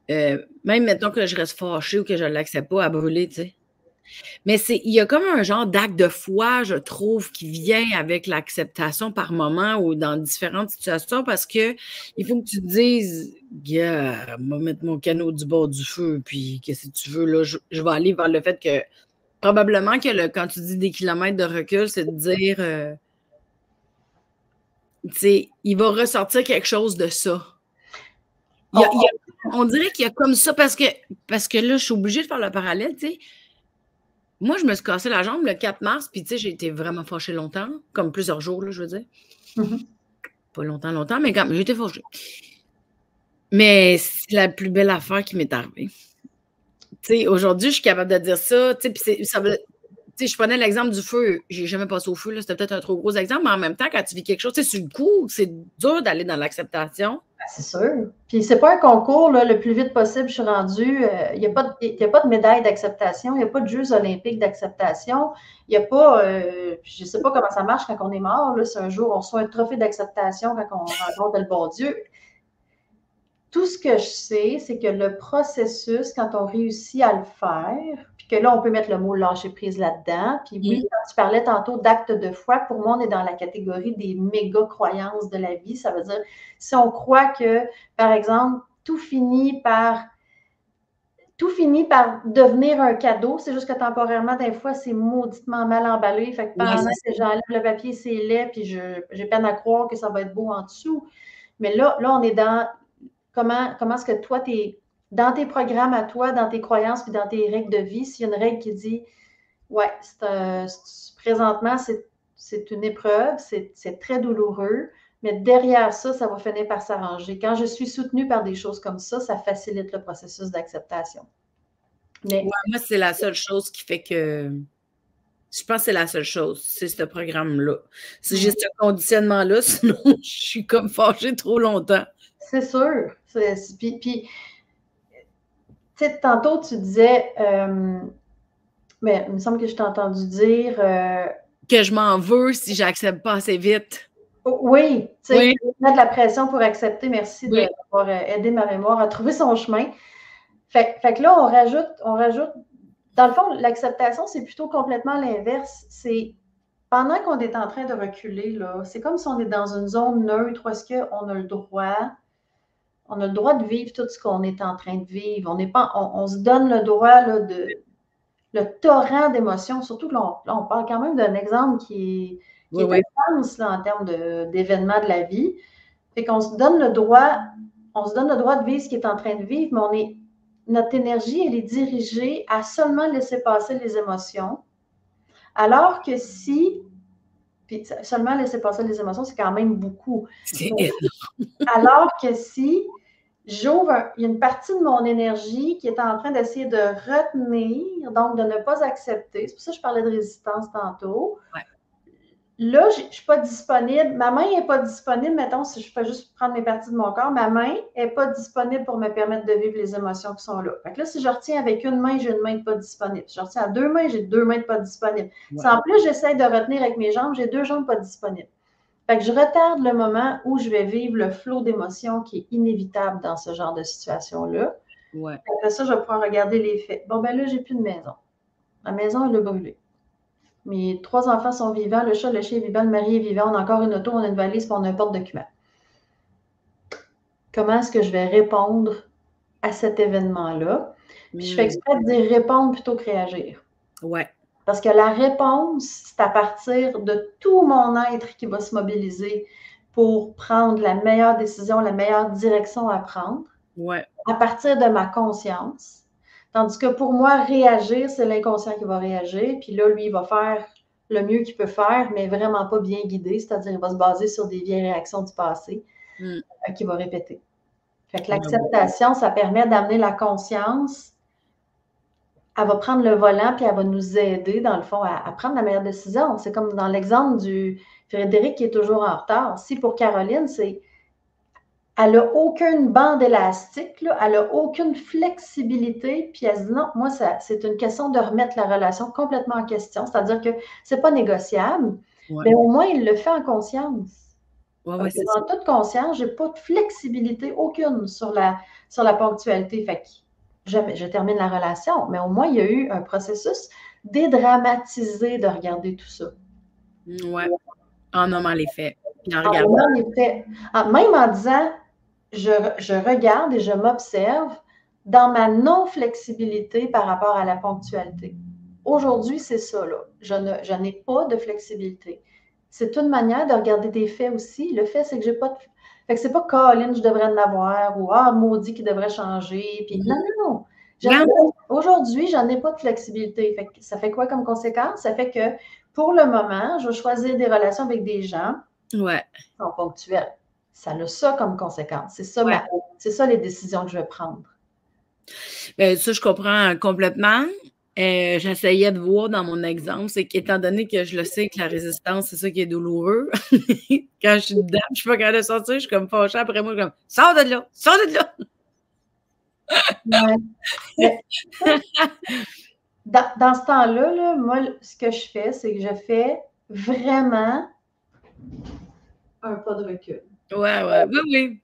Même mettons que je reste fâchée ou que je l'accepte pas à brûler, tu sais. Mais il y a comme un genre d'acte de foi, je trouve, qui vient avec l'acceptation par moment ou dans différentes situations parce que il faut que tu te dises: «Gars, moi mettre mon canot du bord du feu, puis qu'est-ce que tu veux là?» Je vais aller vers le fait que probablement que quand tu dis des kilomètres de recul, c'est de dire, tu sais, il va ressortir quelque chose de ça. Il y a
On-
on dirait qu'il y a comme ça parce que là, je suis obligée de faire le parallèle, tu sais. Moi, je me suis cassé la jambe le 4 mars, puis tu sais, j'ai été vraiment fâchée longtemps, comme plusieurs jours, là, je veux dire.
Mhm.
Pas longtemps, longtemps, mais quand même, j'ai été fâchée. Mais c'est la plus belle affaire qui m'est arrivée. Tu sais, aujourd'hui, je suis capable de dire ça, tu sais, puis ça veut tu sais, je prenais l'exemple du feu. J'ai jamais passé au feu, là, c'était peut-être un trop gros exemple, mais en même temps, quand tu vis quelque chose, tu sais, sur le coup, c'est dur d'aller dans l'acceptation.
Ben, c'est sûr. Puis c'est pas un concours, là, le plus vite possible, je suis rendue. Il n'y a, a pas de médaille d'acceptation, il n'y a pas de Jeux olympiques d'acceptation, il n'y a pas. Je ne sais pas comment ça marche quand on est mort. Là, c'est un jour, on reçoit un trophée d'acceptation quand on rencontre le bon Dieu. Tout ce que je sais, c'est que le processus, quand on réussit à le faire, puis que là, on peut mettre le mot lâcher prise là-dedans. Puis oui,
Mmh.
quand tu parlais tantôt d'actes de foi, pour moi, on est dans la catégorie des méga croyances de la vie. Ça veut dire, si on croit que, par exemple, tout finit par devenir un cadeau. C'est juste que temporairement, des fois, c'est mauditement mal emballé. Fait que
Ouais,
pendant
c'est
que
ça.
j'enlève le papier, c'est laid, puis j'ai peine à croire que ça va être beau en dessous. Mais là on est dans comment est-ce que toi, dans tes programmes à toi, dans tes croyances, puis dans tes règles de vie, s'il y a une règle qui dit Ouais, présentement, c'est une épreuve, c'est très douloureux, mais derrière ça, ça va finir par s'arranger. Quand je suis soutenue par des choses comme ça facilite le processus d'acceptation.
Ouais, moi, c'est la seule chose qui fait que je pense que c'est la seule chose, c'est ce programme-là. C'est juste ce conditionnement-là, sinon je suis comme fâchée trop longtemps.
C'est sûr. Puis, tu sais, tantôt, tu disais, mais il me semble que je t'ai entendu dire...
que je m'en veux si j'accepte pas assez vite.
Oui, tu sais, mettre de la pression pour accepter. Merci
Oui.
d'avoir aidé ma mémoire à trouver son chemin. Fait que là, on rajoute. Dans le fond, l'acceptation, c'est plutôt complètement l'inverse. C'est pendant qu'on est en train de reculer, là, c'est comme si on est dans une zone neutre où est-ce qu'on a le droit de vivre tout ce qu'on est en train de vivre. On se donne le droit là, le torrent d'émotions, surtout que là, on parle quand même d'un exemple qui est intense là, en termes d'événements de la vie. Fait qu'on se donne le droit, de vivre ce qui est en train de vivre, mais notre énergie, elle est dirigée à seulement laisser passer les émotions. Alors que puis seulement laisser passer les émotions, c'est quand même beaucoup.
C'est énorme.
Alors que si il y a une partie de mon énergie qui est en train d'essayer de retenir, donc de ne pas accepter. C'est pour ça que je parlais de résistance tantôt.
Ouais.
Là, je ne suis pas disponible. Ma main n'est pas disponible, mettons, si je fais juste prendre mes parties de mon corps, ma main n'est pas disponible pour me permettre de vivre les émotions qui sont là. Fait que là, si je retiens avec une main, j'ai une main pas disponible. Si je retiens à deux mains, j'ai deux mains pas disponibles. Ouais. Si en plus, j'essaie de retenir avec mes jambes, j'ai deux jambes pas disponibles. Fait que je retarde le moment où je vais vivre le flot d'émotions qui est inévitable dans ce genre de situation-là.
Ouais.
Après ça, je vais pouvoir regarder les faits. Bon, ben là, j'ai plus de maison. Ma maison, elle a brûlé. Mes 3 enfants sont vivants, le chat, le chien est vivant, le mari est vivant, on a encore une auto, on a une valise, puis on a un porte-document. Comment est-ce que je vais répondre à cet événement-là? Puis je fais exprès de dire répondre plutôt que réagir.
Ouais.
Parce que la réponse, c'est à partir de tout mon être qui va se mobiliser pour prendre la meilleure décision, la meilleure direction à prendre.
Ouais.
À partir de ma conscience. Tandis que pour moi, réagir, c'est l'inconscient qui va réagir. Puis là, lui, il va faire le mieux qu'il peut faire, mais vraiment pas bien guidé. C'est-à-dire, il va se baser sur des vieilles réactions du passé qu'il va répéter. Fait que l'acceptation, ça permet d'amener la conscience. Elle va prendre le volant, puis elle va nous aider, dans le fond, à prendre la meilleure décision. C'est comme dans l'exemple du Frédéric qui est toujours en retard. Si pour Caroline, elle n'a aucune bande élastique, là, elle n'a aucune flexibilité, puis elle se dit non, moi, c'est une question de remettre la relation complètement en question, c'est-à-dire que ce n'est pas négociable, mais au moins, il le fait en conscience.
Ouais, c'est
en toute conscience, je n'ai pas de flexibilité aucune sur la ponctualité. Fait que je termine la relation, mais au moins, il y a eu un processus dédramatisé de regarder tout ça.
Ouais, en nommant les faits.
En nommant les faits. Même en disant, je regarde et je m'observe dans ma non-flexibilité par rapport à la ponctualité. Aujourd'hui, c'est ça, là. Je n'ai pas de flexibilité. C'est une manière de regarder des faits aussi. Le fait, c'est que j'ai pas de... Fait que c'est pas Colin, je devrais en avoir, ou maudit qui devrait changer. Puis non. Aujourd'hui, j'en ai pas de flexibilité. Fait que ça fait quoi comme conséquence? Ça fait que pour le moment, je vais choisir des relations avec des gens qui sont ponctuels. Ça a ça comme conséquence. C'est ça les décisions que je vais prendre.
Bien, ça, je comprends complètement. J'essayais de voir dans mon exemple, c'est qu'étant donné que je le sais que la résistance, c'est ça qui est douloureux, quand je suis dedans, je suis pas capable de sortir, je suis comme fâchée après moi, je suis comme « Sors de là! Sors de là! »
Dans ce temps-là, là, moi, ce que je fais, c'est que je fais vraiment un pas de recul.
Oui.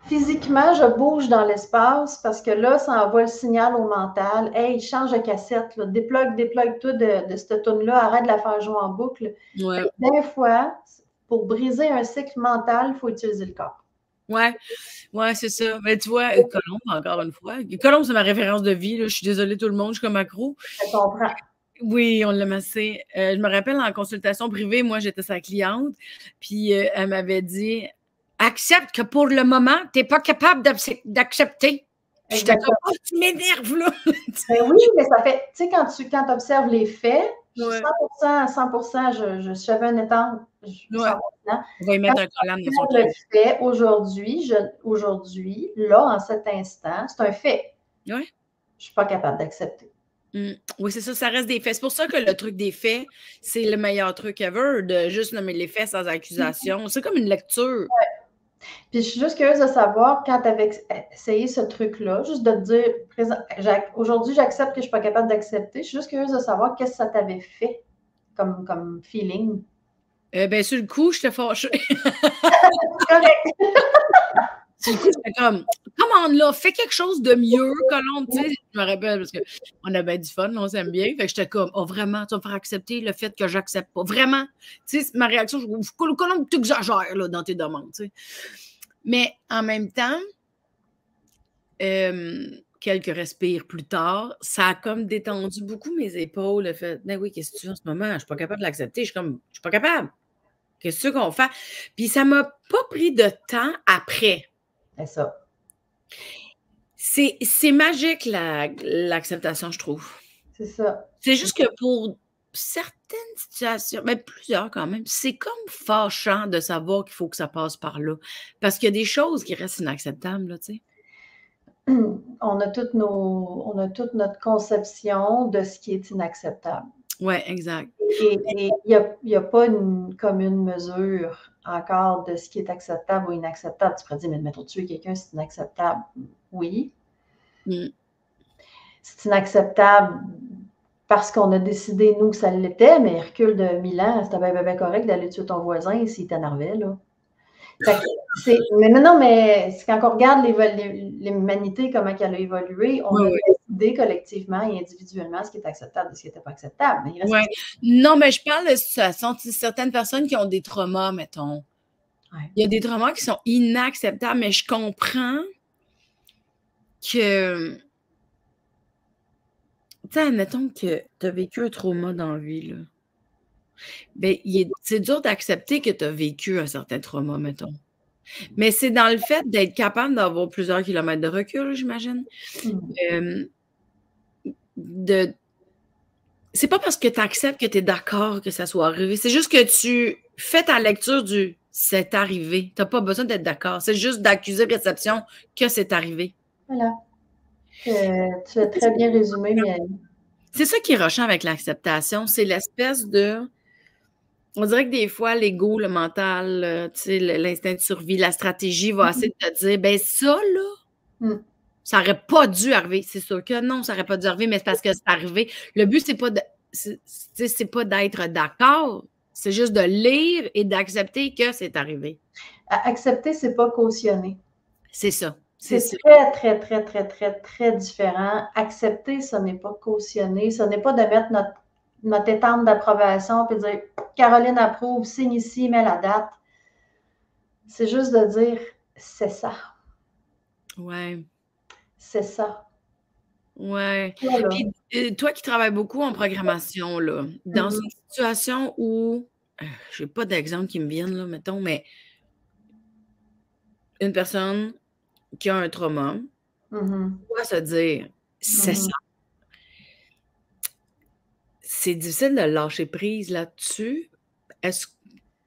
Physiquement, je bouge dans l'espace parce que là, ça envoie le signal au mental. Hey, change de cassette, là, déplugue-toi de cette tune-là, arrête de la faire jouer en boucle. Des fois, pour briser un cycle mental, il faut utiliser le corps.
Ouais, c'est ça. Mais tu vois, Colombe, encore une fois. Colombe, c'est ma référence de vie. Là. Je suis désolée, tout le monde, je suis comme accro.
Je comprends.
Oui, on l'a massé. Je me rappelle en consultation privée, moi, j'étais sa cliente, puis elle m'avait dit « Accepte que pour le moment, tu n'es pas capable d'accepter. » Puis j'étais comme,
Exactement.
oh, tu m'énerves, là!
Ben oui, mais ça fait, tu sais, quand tu observes les faits,
Ouais.
100%, si j'avais un exemple, 100%.
On va y
Quand
mettre un collant dans son
je le
crayon.
fais aujourd'hui, là, en cet instant, c'est un fait.
Ouais.
Je suis pas capable d'accepter.
Oui, c'est ça, ça reste des faits. C'est pour ça que le truc des faits, c'est le meilleur truc ever, de juste nommer les faits sans accusation. C'est comme une lecture.
Puis je suis juste curieuse de savoir, quand tu avais essayé ce truc-là, juste de te dire, aujourd'hui, j'accepte que je ne suis pas capable d'accepter. Je suis juste curieuse de savoir qu'est-ce que ça t'avait fait comme feeling.
Ben, sur le coup, j'étais fâchée.
Correct.
Sur le coup, j'étais comme, commande là, fais quelque chose de mieux que l'autre. Tu sais, je me rappelle parce qu'on a bien du fun, on s'aime bien. Fait que j'étais comme, oh vraiment, tu vas me faire accepter le fait que j'accepte pas. Vraiment. Tu sais, ma réaction, je trouve, Colombe, tu exagères là, dans tes demandes. Tu sais. Mais en même temps, quelques respires plus tard, ça a comme détendu beaucoup mes épaules. Le fait, ben oui, qu'est-ce que tu veux en ce moment? Je suis pas capable de l'accepter. Je suis pas capable. Qu'est-ce qu'on fait? Puis ça m'a pas pris de temps après.
C'est ça.
C'est magique, l'acceptation, je trouve.
C'est ça.
C'est juste que pour certaines situations, mais plusieurs quand même, c'est comme fâchant de savoir qu'il faut que ça passe par là. Parce qu'il y a des choses qui restent inacceptables, là, tu sais.
On a toute notre conception de ce qui est inacceptable.
Oui, exact.
Et il n'y a pas une commune mesure encore de ce qui est acceptable ou inacceptable. Tu pourrais dire, mais mettons, tuer quelqu'un, c'est inacceptable. Oui. C'est inacceptable parce qu'on a décidé, nous, que ça l'était, mais recule de 1000 ans, c'était bien correct d'aller tuer ton voisin s'il t'énervait, là. Mais non, mais quand on regarde l'humanité, comment elle a évolué, on a décidé collectivement et individuellement ce qui est acceptable et ce qui n'était pas acceptable.
Mais non, mais je parle de situations, certaines personnes qui ont des traumas, mettons. Ouais. Il y a des traumas qui sont inacceptables, mais je comprends que, tu sais, admettons que tu as vécu un trauma dans la vie, là. Ben, c'est dur d'accepter que tu as vécu un certain trauma, mettons. Mais c'est dans le fait d'être capable d'avoir plusieurs kilomètres de recul, j'imagine. C'est pas parce que tu acceptes que tu es d'accord que ça soit arrivé. C'est juste que tu fais ta lecture du « c'est arrivé ». Tu n'as pas besoin d'être d'accord. C'est juste d'accuser réception que c'est arrivé.
Voilà. Tu as très bien résumé, mais...
C'est ça qui est rushant avec l'acceptation. C'est l'espèce de... On dirait que des fois, l'ego, le mental, l'instinct de survie, la stratégie va essayer de te dire, ben ça, là, ça n'aurait pas dû arriver. C'est sûr que non, ça n'aurait pas dû arriver, mais c'est parce que c'est arrivé. Le but, c'est pas d'être d'accord, c'est juste de lire et d'accepter que c'est arrivé.
Accepter, c'est pas cautionner.
C'est ça.
C'est très, très, très, très, très, très différent. Accepter, ce n'est pas cautionner. Ce n'est pas de mettre notre étampe d'approbation et de dire Caroline approuve, signe ici, mets la date. C'est juste de dire c'est ça.
Ouais.
C'est ça.
Ouais. Puis, toi qui travailles beaucoup en programmation, là, dans une situation où, je n'ai pas d'exemple qui me vienne, là, mettons, mais une personne qui a un trauma doit se dire c'est ça. C'est difficile de lâcher prise là-dessus.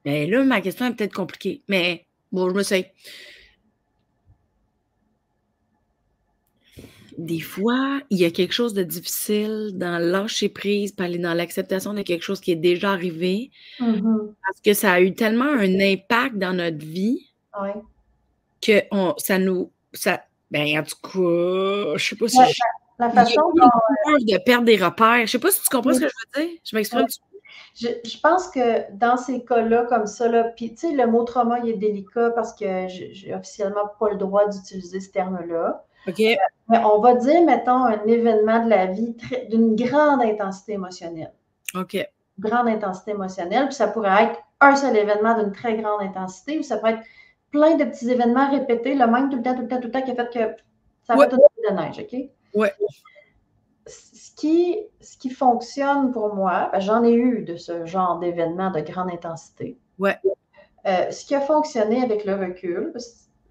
Mais là, ma question est peut-être compliquée, mais bon, je me sais. Des fois, il y a quelque chose de difficile dans lâcher prise, puis aller dans l'acceptation de quelque chose qui est déjà arrivé, parce que ça a eu tellement un impact dans notre vie que ben, en tout cas, je sais pas si
la façon dont...
de perdre des repères. Je sais pas si tu comprends ce que je veux dire. Je m'exprime.
Je pense que dans ces cas-là, comme ça, puis tu sais, le mot trauma, il est délicat parce que j'ai officiellement pas le droit d'utiliser ce terme-là.
OK.
Mais on va dire, mettons, un événement de la vie d'une grande intensité émotionnelle.
OK.
Grande intensité émotionnelle, puis ça pourrait être un seul événement d'une très grande intensité, ou ça peut être plein de petits événements répétés, le même tout le temps, qui a fait que ça va tout de neige, OK?
Oui.
Ce qui fonctionne pour moi, ben, j'en ai eu de ce genre d'événements de grande intensité.
Ouais.
Ce qui a fonctionné avec le recul,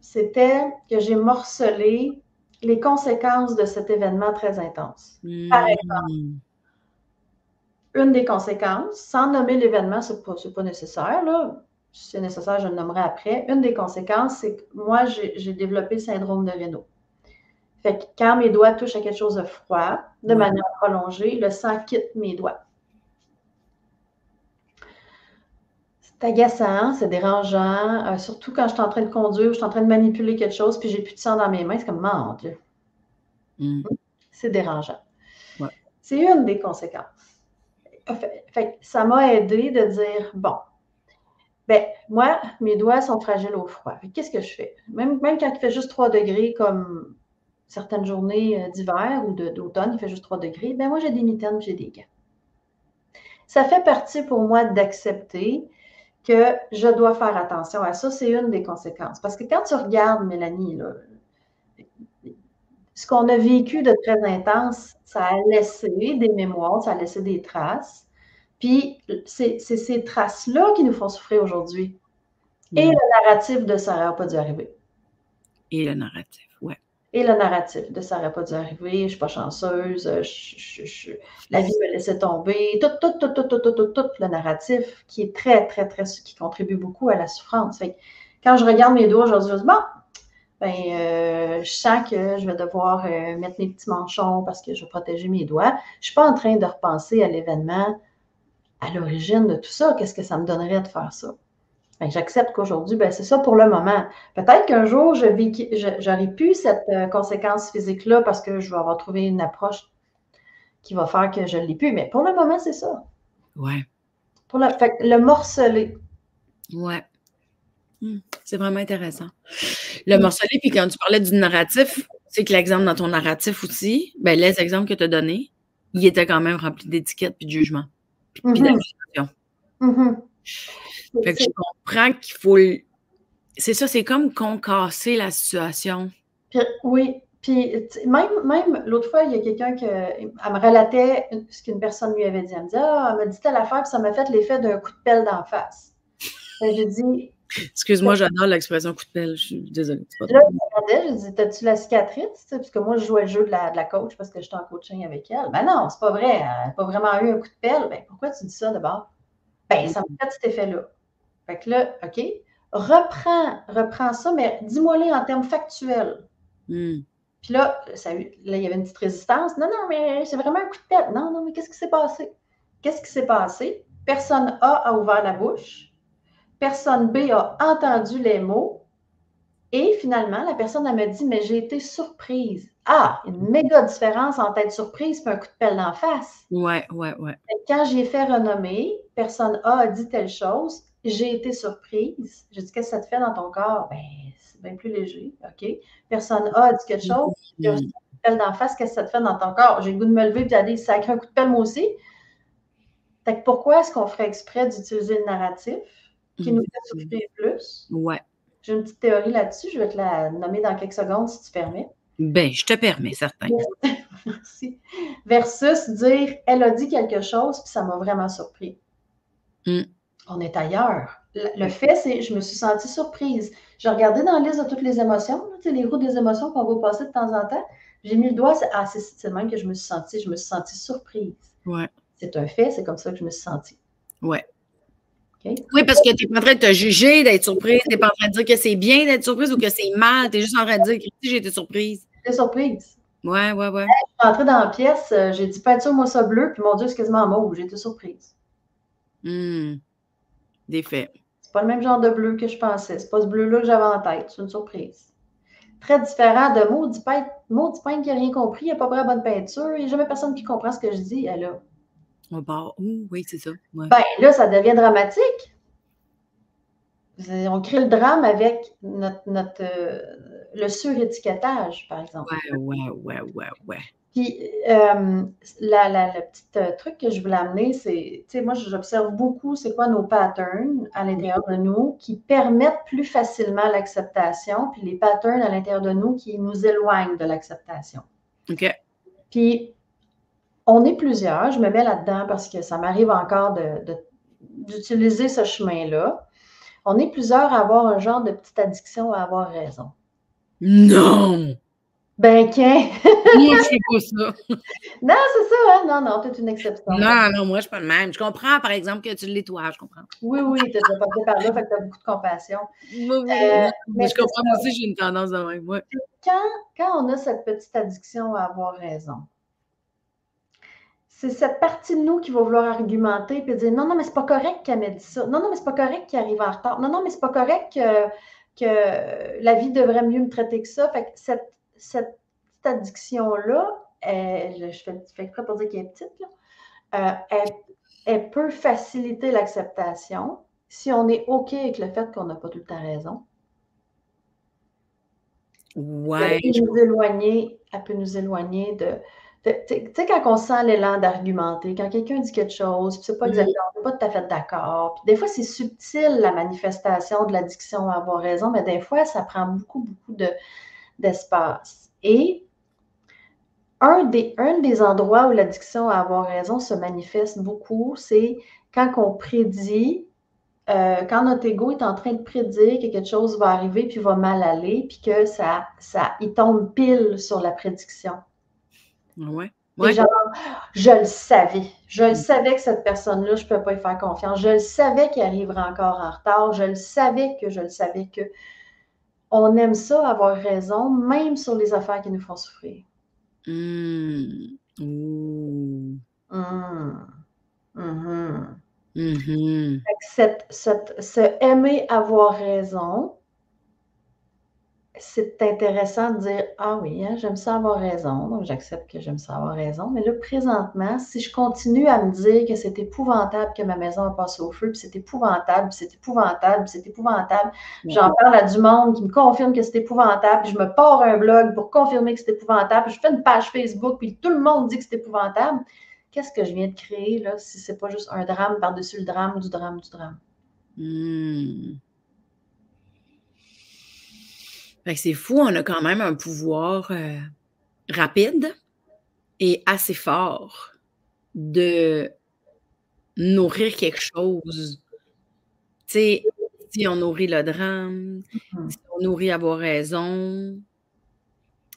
c'était que j'ai morcelé les conséquences de cet événement très intense. Par exemple, une des conséquences, sans nommer l'événement, c'est pas nécessaire, là. Si c'est nécessaire, je le nommerai après. Une des conséquences, c'est que moi, j'ai développé le syndrome de Raynaud. Fait que quand mes doigts touchent à quelque chose de froid, de manière prolongée, le sang quitte mes doigts. C'est agaçant, c'est dérangeant, surtout quand je suis en train de conduire ou je suis en train de manipuler quelque chose puis j'ai plus de sang dans mes mains, c'est comme, mon Dieu. C'est dérangeant.
Ouais.
C'est une des conséquences. Fait, ça m'a aidé de dire, bon, ben moi, mes doigts sont fragiles au froid. Qu'est-ce que je fais? Même quand il fait juste 3 degrés, comme certaines journées d'hiver ou d'automne, il fait juste 3 degrés, ben moi, j'ai des mitaines, j'ai des gants. Ça fait partie pour moi d'accepter que je dois faire attention à ça. C'est une des conséquences. Parce que quand tu regardes, Mélanie, là, ce qu'on a vécu de très intense, ça a laissé des mémoires, ça a laissé des traces. Puis, c'est ces traces-là qui nous font souffrir aujourd'hui. Et le narratif de ça n'aurait pas dû arriver.
Et le narratif, ouais.
Et le narratif de ça n'aurait pas dû arriver, je ne suis pas chanceuse, la vie me laissait tomber, tout le narratif qui est très, très, très, qui contribue beaucoup à la souffrance. Fait que quand je regarde mes doigts aujourd'hui, je dis, bon, je sens que je vais devoir mettre mes petits manchons parce que je vais protéger mes doigts. Je ne suis pas en train de repenser à l'événement, à l'origine de tout ça. Qu'est-ce que ça me donnerait de faire ça? J'accepte qu'aujourd'hui, c'est ça pour le moment. Peut-être qu'un jour, j'aurai plus cette conséquence physique-là parce que je vais avoir trouvé une approche qui va faire que je ne l'ai plus. Mais pour le moment, c'est ça.
Ouais.
Fait que le morceler.
Ouais. C'est vraiment intéressant. Le morceler, puis quand tu parlais du narratif, c'est que l'exemple dans ton narratif aussi, les exemples que tu as donnés, ils étaient quand même remplis d'étiquettes puis de jugements, puis d'accusation. Fait que je comprends qu'il faut... C'est ça, c'est comme concasser la situation.
Oui, puis même l'autre fois, il y a quelqu'un elle me relatait ce qu'une personne lui avait dit. Elle me dit, elle m'a dit telle affaire, puis ça m'a fait l'effet d'un coup de pelle d'en face. J'ai dit...
Excuse-moi, j'adore l'expression coup de pelle, je suis désolée.
Là, je me demandais, je dis, t'as-tu la cicatrice? Parce que moi, je jouais le jeu de la coach parce que j'étais en coaching avec elle. Ben non, c'est pas vrai. Elle n'a pas vraiment eu un coup de pelle. Ben pourquoi tu dis ça d'abord? Ben, ça m'a fait cet effet-là. Fait que là, OK, reprends ça, mais dis-moi-les en termes factuels. Puis là, il y avait une petite résistance. Non, mais c'est vraiment un coup de pelle. Non, mais qu'est-ce qui s'est passé? Qu'est-ce qui s'est passé? Personne A a ouvert la bouche. Personne B a entendu les mots. Et finalement, la personne, elle me dit, mais j'ai été surprise. Ah, une méga différence entre être surprise et un coup de pelle d'en face.
Ouais.
Quand j'ai fait renommer, personne A a dit telle chose, j'ai été surprise. J'ai dit, qu'est-ce que ça te fait dans ton corps? Ben, c'est bien plus léger, OK. Personne A a dit quelque chose, j'ai reçu un coup de pelle d'en face, qu'est-ce que ça te fait dans ton corps? J'ai le goût de me lever et d'aller sacrer un coup de pelle moi aussi. Fait que pourquoi est-ce qu'on ferait exprès d'utiliser le narratif qui nous fait souffrir plus?
Ouais.
J'ai une petite théorie là-dessus, je vais te la nommer dans quelques secondes si tu permets.
Ben, je te permets, certain.
Merci. Versus dire, elle a dit quelque chose, puis ça m'a vraiment surpris. On est ailleurs. Le fait, c'est, je me suis sentie surprise. J'ai regardé dans la liste de toutes les émotions, les routes des émotions qu'on va passer de temps en temps. J'ai mis le doigt, c'est le même que je me suis sentie surprise.
Ouais.
C'est un fait, c'est comme ça que je me suis sentie.
Ouais.
Okay.
Oui, parce que tu n'es pas en train de te juger, d'être surprise. Tu n'es pas en train de dire que c'est bien d'être surprise ou que c'est mal. Tu es juste en train de dire que j'ai été surprise.
J'étais surprise.
Ouais.
Je suis entrée dans la pièce, j'ai dit peinture-moi ça bleu, puis mon Dieu, c'est quasiment mauve. J'ai été surprise.
Des faits.
C'est pas le même genre de bleu que je pensais. C'est pas ce bleu-là que j'avais en tête. C'est une surprise. Très différent de maudit peintre qui n'a rien compris, il n'a pas pris la bonne peinture, il n'y a jamais personne qui comprend ce que je dis. Là.
Oui, c'est ça. Ouais.
Ben là, ça devient dramatique. On crée le drame avec le surétiquettage, par exemple.
Ouais.
Puis, le petit truc que je voulais amener, c'est, tu sais, moi, j'observe beaucoup c'est quoi nos patterns à l'intérieur de nous qui permettent plus facilement l'acceptation, puis les patterns à l'intérieur de nous qui nous éloignent de l'acceptation.
OK.
Puis, on est plusieurs, je me mets là-dedans parce que ça m'arrive encore d'utiliser ce chemin-là. On est plusieurs à avoir un genre de petite addiction à avoir raison.
Non!
Ben, qu'un.
Moi, je fais pas ça.
Non, c'est ça, hein? Non, non, t'es une exception.
Non, moi, je suis pas de même. Je comprends, par exemple, que tu l'es toi, je comprends.
Oui, oui, t'as déjà passé par là, fait que t'as beaucoup de compassion.
Oui.
Mais
Je
c'est
comprends, moi aussi, j'ai une tendance de même, ouais.
quand on a cette petite addiction à avoir raison, c'est cette partie de nous qui va vouloir argumenter puis dire non, non, mais c'est pas correct qu'elle m'ait dit ça. Non, non, mais c'est pas correct qu'il arrive en retard. Non, non, mais c'est pas correct que la vie devrait mieux me traiter que ça. Fait que cette petite addiction-là, je fais exprès pour dire qu'elle est petite, là, elle peut faciliter l'acceptation si on est OK avec le fait qu'on n'a pas tout le temps raison.
Ouais.
Elle peut nous éloigner de. Tu sais, quand on sent l'élan d'argumenter, quand quelqu'un dit quelque chose, puis c'est pas exactement, on n'est pas tout à fait d'accord. Puis des fois, c'est subtil la manifestation de l'addiction à avoir raison, mais des fois, ça prend beaucoup, beaucoup d'espace. Et un des endroits où l'addiction à avoir raison se manifeste beaucoup, c'est quand on prédit quand notre ego est en train de prédire que quelque chose va arriver puis va mal aller, puis que il tombe pile sur la prédiction.
Ouais.
Et genre, je le savais. Je le savais que cette personne-là, je ne peux pas y faire confiance. Je le savais qu'il arriverait encore en retard. Je le savais que. On aime ça, avoir raison, même sur les affaires qui nous font souffrir.
Mmh. Ouh.
Ce aimer avoir raison, c'est intéressant de dire ah oui, hein, j'aime ça avoir raison, donc j'accepte que j'aime ça avoir raison. Mais là, présentement, si je continue à me dire que c'est épouvantable que ma maison a passé au feu, puis c'est épouvantable, puis c'est épouvantable, puis c'est épouvantable, j'en parle à du monde qui me confirme que c'est épouvantable, puis je me pars un blog pour confirmer que c'est épouvantable, puis je fais une page Facebook, puis tout le monde dit que c'est épouvantable. Qu'est-ce que je viens de créer là, si c'est pas juste un drame par-dessus le drame, du drame, du drame?
Fait que c'est fou, on a quand même un pouvoir rapide et assez fort de nourrir quelque chose. Tu sais, si on nourrit le drame, si on nourrit avoir raison,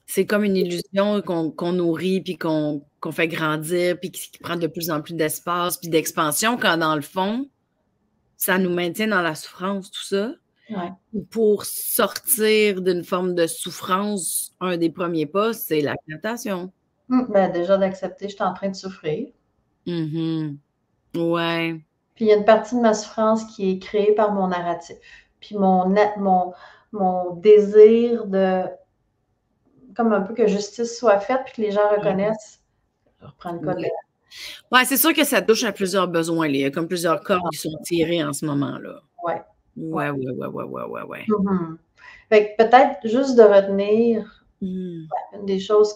c'est comme une illusion qu'on nourrit puis qu'on fait grandir puis qui prend de plus en plus d'espace puis d'expansion quand dans le fond, ça nous maintient dans la souffrance, tout ça.
Ouais.
Pour sortir d'une forme de souffrance, un des premiers pas, c'est l'acceptation.
Ben déjà d'accepter, je suis en train de souffrir.
Ouais.
Puis il y a une partie de ma souffrance qui est créée par mon narratif. Puis mon désir de, comme un peu que justice soit faite, puis que les gens reconnaissent. Je reprends le cas de.
Ouais, c'est sûr que ça touche à plusieurs besoins. Il y a comme plusieurs cordes qui sont tirées en ce moment-là.
Ouais.
Ouais.
Fait que peut-être juste de retenir, une des choses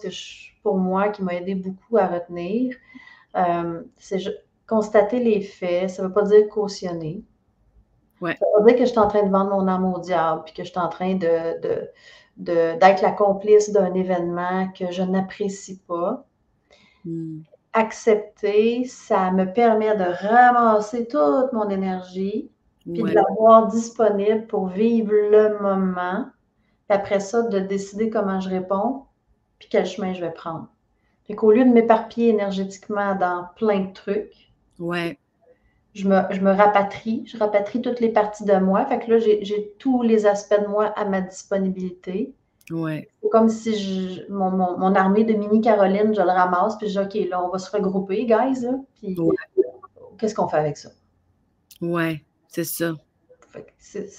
pour moi, qui m'a aidé beaucoup à retenir, c'est constater les faits. Ça ne veut pas dire cautionner.
Ouais.
Ça veut pas dire que je suis en train de vendre mon âme au diable, puis que je suis en train d'être la complice d'un événement que je n'apprécie pas. Accepter, ça me permet de ramasser toute mon énergie, puis de l'avoir disponible pour vivre le moment. Puis après ça, de décider comment je réponds, puis quel chemin je vais prendre. Fait qu'au lieu de m'éparpiller énergétiquement dans plein de trucs, je me rapatrie, je rapatrie toutes les parties de moi. Fait que là, j'ai tous les aspects de moi à ma disponibilité.
Ouais.
C'est comme si mon armée de mini-Caroline, je le ramasse, puis je dis, OK, là, on va se regrouper, guys, là, puis qu'est-ce qu'on fait avec ça?
Ouais, c'est ça.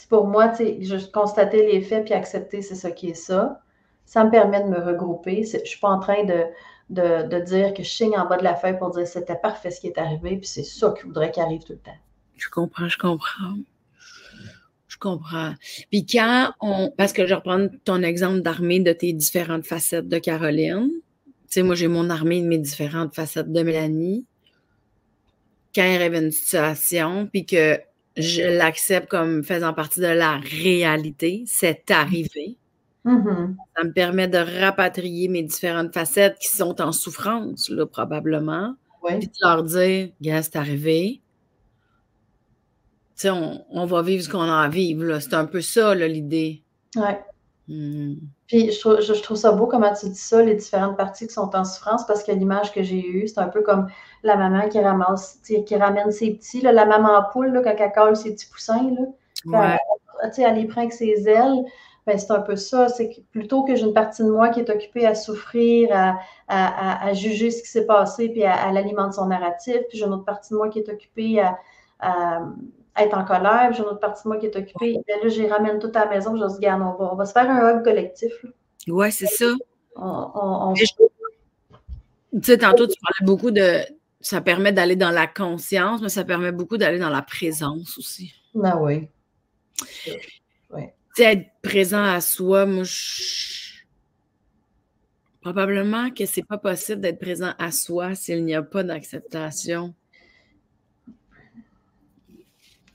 Pour moi, juste constater les faits puis accepter, c'est ça qui est ça. Ça me permet de me regrouper. Je ne suis pas en train de dire que je signe en bas de la feuille pour dire c'était parfait ce qui est arrivé, puis c'est ça qu'il faudrait qu'il arrive tout le temps.
Je comprends. Puis parce que je reprends ton exemple d'armée de tes différentes facettes de Caroline. Tu sais, moi, j'ai mon armée de mes différentes facettes de Mélanie. Quand il arrive une situation, puis que je l'accepte comme faisant partie de la réalité, c'est arrivé. Ça me permet de rapatrier mes différentes facettes qui sont en souffrance, là, probablement. Puis de leur dire, gars, c'est arrivé. Tu sais, on va vivre ce qu'on a à vivre, là. C'est un peu ça, là, l'idée.
Ouais. Puis je trouve ça beau comment tu dis ça, les différentes parties qui sont en souffrance, parce que l'image que j'ai eue, c'est un peu comme la maman qui ramène ses petits, là, la maman poule, là, quand elle colle ses petits poussins, là, elle les prend avec ses ailes. Ben, c'est un peu ça, c'est que plutôt que j'ai une partie de moi qui est occupée à souffrir, à juger ce qui s'est passé, puis à l'alimenter son narratif, puis j'ai une autre partie de moi qui est occupée à être en colère, puis j'ai une autre partie de moi qui est occupée. Et là, je les ramène tout à la maison, je dis, regarde, on va se faire un hug collectif.
Oui, c'est ça.
Tu
sais, tantôt, tu parlais beaucoup de... Ça permet d'aller dans la conscience, mais ça permet beaucoup d'aller dans la présence aussi.
Ben oui.
Ouais. Tu sais, être présent à soi, moi, probablement que c'est pas possible d'être présent à soi s'il n'y a pas d'acceptation.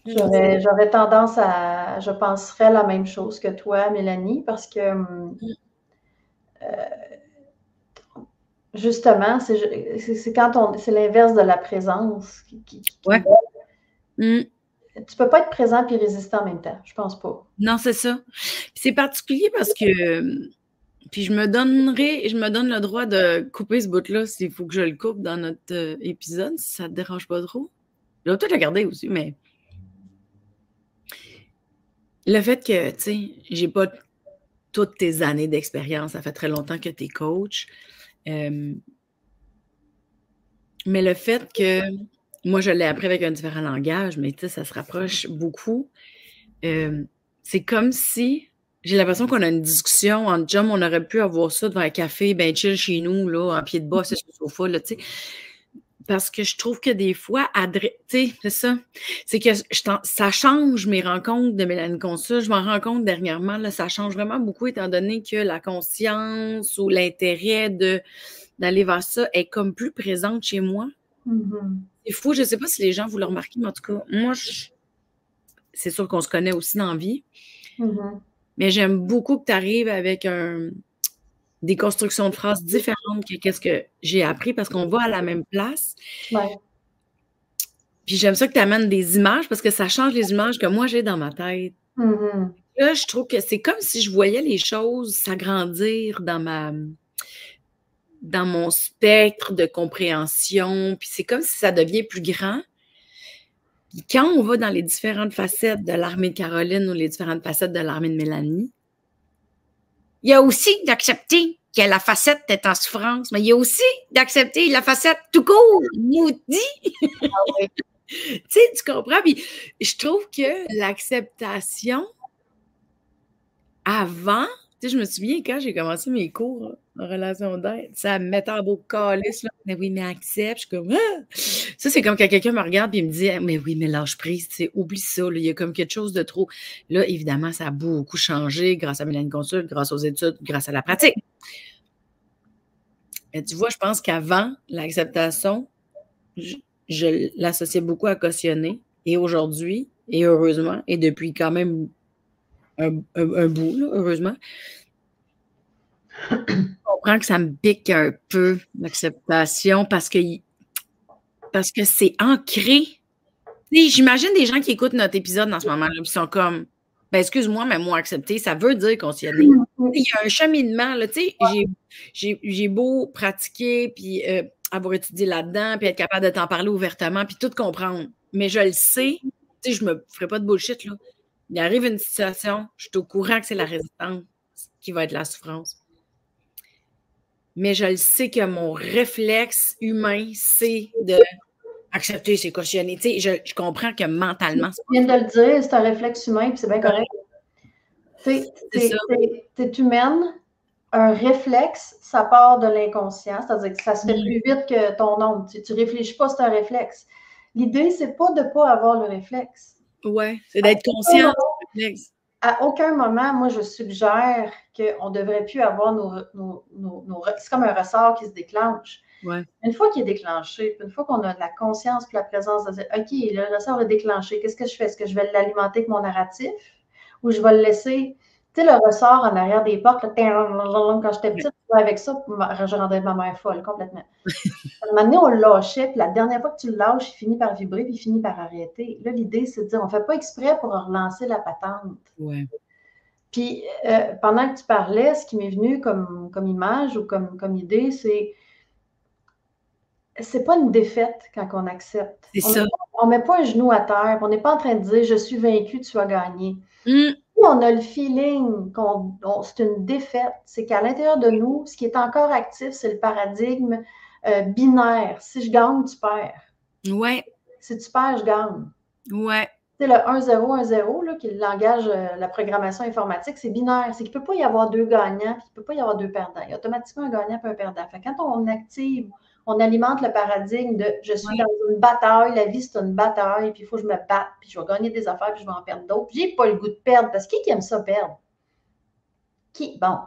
J'aurais tendance je penserais la même chose que toi, Mélanie, parce que justement, c'est quand c'est l'inverse de la présence.
Ouais.
Tu peux pas être présent et résister en même temps, je pense pas.
Non, c'est ça. C'est particulier parce que puis je me donne le droit de couper ce bout-là s'il faut que je le coupe dans notre épisode, si ça te dérange pas trop. Je vais peut-être le garder aussi, mais le fait que, tu sais, j'ai pas toutes tes années d'expérience, ça fait très longtemps que tu es coach, mais le fait que moi, je l'ai appris avec un différent langage, mais tu sais, ça se rapproche beaucoup. C'est comme si j'ai l'impression qu'on a une discussion entre chums, on aurait pu avoir ça devant un café, ben chill chez nous, là, en pied de bas, sur le sofa, là, tu sais. Parce que je trouve que des fois, tu sais, c'est ça, c'est que ça change mes rencontres de Mélanie Consul. Je m'en rends compte dernièrement, là, ça change vraiment beaucoup étant donné que la conscience ou l'intérêt d'aller vers ça est comme plus présente chez moi. C'est fou, je ne sais pas si les gens vous le remarquez, mais en tout cas, moi, c'est sûr qu'on se connaît aussi dans la vie. Mais j'aime beaucoup que tu arrives avec des constructions de phrases différentes que qu'est-ce que j'ai appris parce qu'on va à la même place.
Ouais.
Puis j'aime ça que tu amènes des images parce que ça change les images que moi j'ai dans ma tête. Là, je trouve que c'est comme si je voyais les choses s'agrandir dans mon spectre de compréhension. Puis c'est comme si ça devient plus grand. Puis quand on va dans les différentes facettes de l'armée de Caroline ou les différentes facettes de l'armée de Mélanie, il y a aussi d'accepter que la facette est en souffrance, mais il y a aussi d'accepter la facette tout court, maudit. Tu sais, tu comprends? Puis je trouve que l'acceptation, avant, tu sais, je me souviens quand j'ai commencé mes cours en relation d'aide, ça me mettait en beau calice, là. Mais oui, mais accepte. Je suis comme, ah! Ça, c'est comme quand quelqu'un me regarde et me dit, mais oui, mais lâche prise, tu sais, oublie ça, là, il y a comme quelque chose de trop. Là, évidemment, ça a beaucoup changé grâce à Mélanie Consul, grâce aux études, grâce à la pratique. Mais tu vois, je pense qu'avant, l'acceptation, je l'associais beaucoup à cautionner. Et aujourd'hui, et heureusement, et depuis quand même un bout, là, heureusement, je comprends que ça me pique un peu, l'acceptation, parce que c'est ancré. J'imagine des gens qui écoutent notre épisode en ce moment-là, qui sont comme, ben excuse-moi, mais moi, accepter, ça veut dire cautionner. Il y a un cheminement, là, tu sais, j'ai beau pratiquer, puis avoir étudié là-dedans, puis être capable de t'en parler ouvertement, puis tout comprendre. Mais je le sais, tu sais, je me ferai pas de bullshit, là. Il arrive une situation, je suis au courant que c'est la résistance qui va être la souffrance. Mais je le sais que mon réflexe humain, c'est de accepter, c'est cautionner. Tu sais, je comprends que mentalement...
Tu viens de le dire, c'est un réflexe humain, puis c'est bien correct. T'es humaine, un réflexe, ça part de l'inconscient, c'est-à-dire que ça se fait plus vite que ton ombre. Tu ne réfléchis pas, c'est un réflexe. L'idée, c'est pas de ne pas avoir le réflexe.
Oui, c'est d'être conscient du réflexe.
À aucun moment, moi, je suggère qu'on ne devrait plus avoir c'est comme un ressort qui se déclenche.
Ouais.
Une fois qu'il est déclenché, une fois qu'on a de la conscience et la présence de dire, OK, le ressort est déclenché, qu'est-ce que je fais? Est-ce que je vais l'alimenter avec mon narratif ou je vais le laisser? Tu sais, le ressort en arrière des portes, là, quand j'étais petite, avec ça, je rendais ma mère folle complètement. À un moment donné, on le lâchait, puis la dernière fois que tu le lâches, il finit par vibrer, puis il finit par arrêter. Là, l'idée, c'est de dire, on ne fait pas exprès pour relancer la patente.
Ouais.
Puis, pendant que tu parlais, ce qui m'est venu comme image ou comme idée, c'est pas une défaite quand on accepte.
C'est ça.
On met pas un genou à terre, on n'est pas en train de dire « je suis vaincu, tu as gagné ».
Mm.
On a le feeling c'est une défaite, c'est qu'à l'intérieur de nous, ce qui est encore actif, c'est le paradigme binaire. Si je gagne, tu perds.
Ouais.
Si tu perds, je gagne.
Ouais.
Tu sais, le 1-0-1-0, là, qui est le langage, la programmation informatique, c'est binaire. C'est qu'il ne peut pas y avoir deux gagnants, puis il ne peut pas y avoir deux perdants. Il y a automatiquement un gagnant et un perdant. Fait que quand on active, on alimente le paradigme de je suis dans une bataille, la vie c'est une bataille, puis il faut que je me batte, puis je vais gagner des affaires, puis je vais en perdre d'autres. Puis j'ai pas le goût de perdre, parce que qui aime ça perdre? Qui? Bon.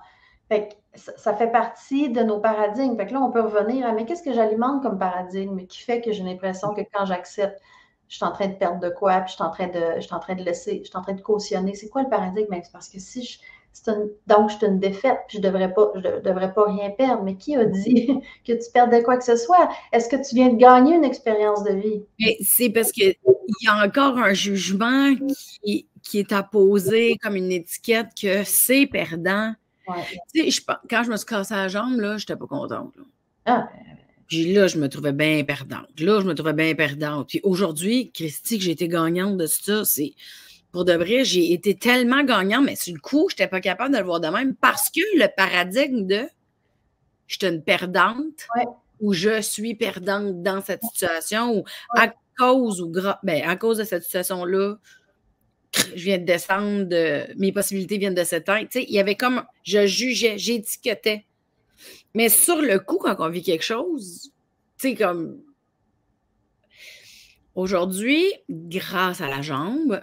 Fait que ça fait partie de nos paradigmes. Fait que là, on peut revenir à mais qu'est-ce que j'alimente comme paradigme qui fait que j'ai l'impression que quand j'accepte, je suis en train de perdre de quoi, puis je suis en train de laisser, je suis en train de cautionner. C'est quoi le paradigme? C'est parce que si donc, je suis une défaite, puis je devrais pas rien perdre. Mais qui a dit que tu perdais quoi que ce soit? Est-ce que tu viens de gagner une expérience de vie?
C'est parce qu'il y a encore un jugement qui est apposé comme une étiquette que c'est perdant.
Ouais.
Tu sais, quand je me suis cassé la jambe, là, je n'étais pas contente. Là.
Ah.
Puis là, je me trouvais bien perdante. Puis aujourd'hui, Christy, que j'ai été gagnante de ça, c'est pour de vrai, j'ai été tellement gagnante, mais sur le coup, je n'étais pas capable de le voir de même parce que le paradigme de je suis une perdante ou je suis perdante dans cette situation ou à cause de cette situation-là, je viens de descendre, mes possibilités viennent de s'éteindre. Tu sais, il y avait comme, je jugeais, j'étiquetais. Mais sur le coup, quand on vit quelque chose, tu sais, comme aujourd'hui, grâce à la jambe,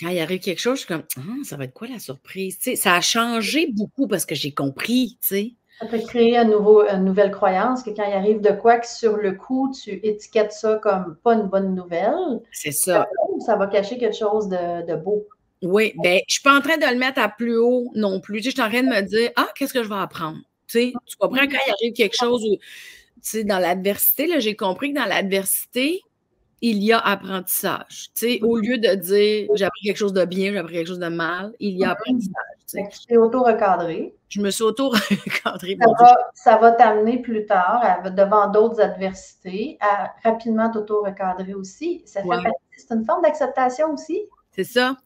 quand il arrive quelque chose, je suis comme, ça va être quoi la surprise? Tu sais, ça a changé beaucoup parce que j'ai compris, tu sais.
Ça peut créer une nouvelle croyance que quand il arrive de quoi que sur le coup, tu étiquettes ça comme pas une bonne nouvelle.
C'est ça.
Ça va cacher quelque chose de beau.
Oui, bien, je ne suis pas en train de le mettre à plus haut non plus. Tu sais, je suis en train de me dire, qu'est-ce que je vais apprendre? Tu comprends quand il arrive quelque chose où, tu sais, dans l'adversité, là, j'ai compris que dans l'adversité, il y a apprentissage. Tu sais, au lieu de dire, j'ai appris quelque chose de bien, j'ai appris quelque chose de mal, il y a apprentissage. Tu sais.
Tu t'es auto-recadré.
Je me suis auto-recadrée.
Ça va t'amener plus tard, devant d'autres adversités, à rapidement t'auto-recadrer aussi. Ça fait partie, c'est une forme d'acceptation aussi.
C'est ça.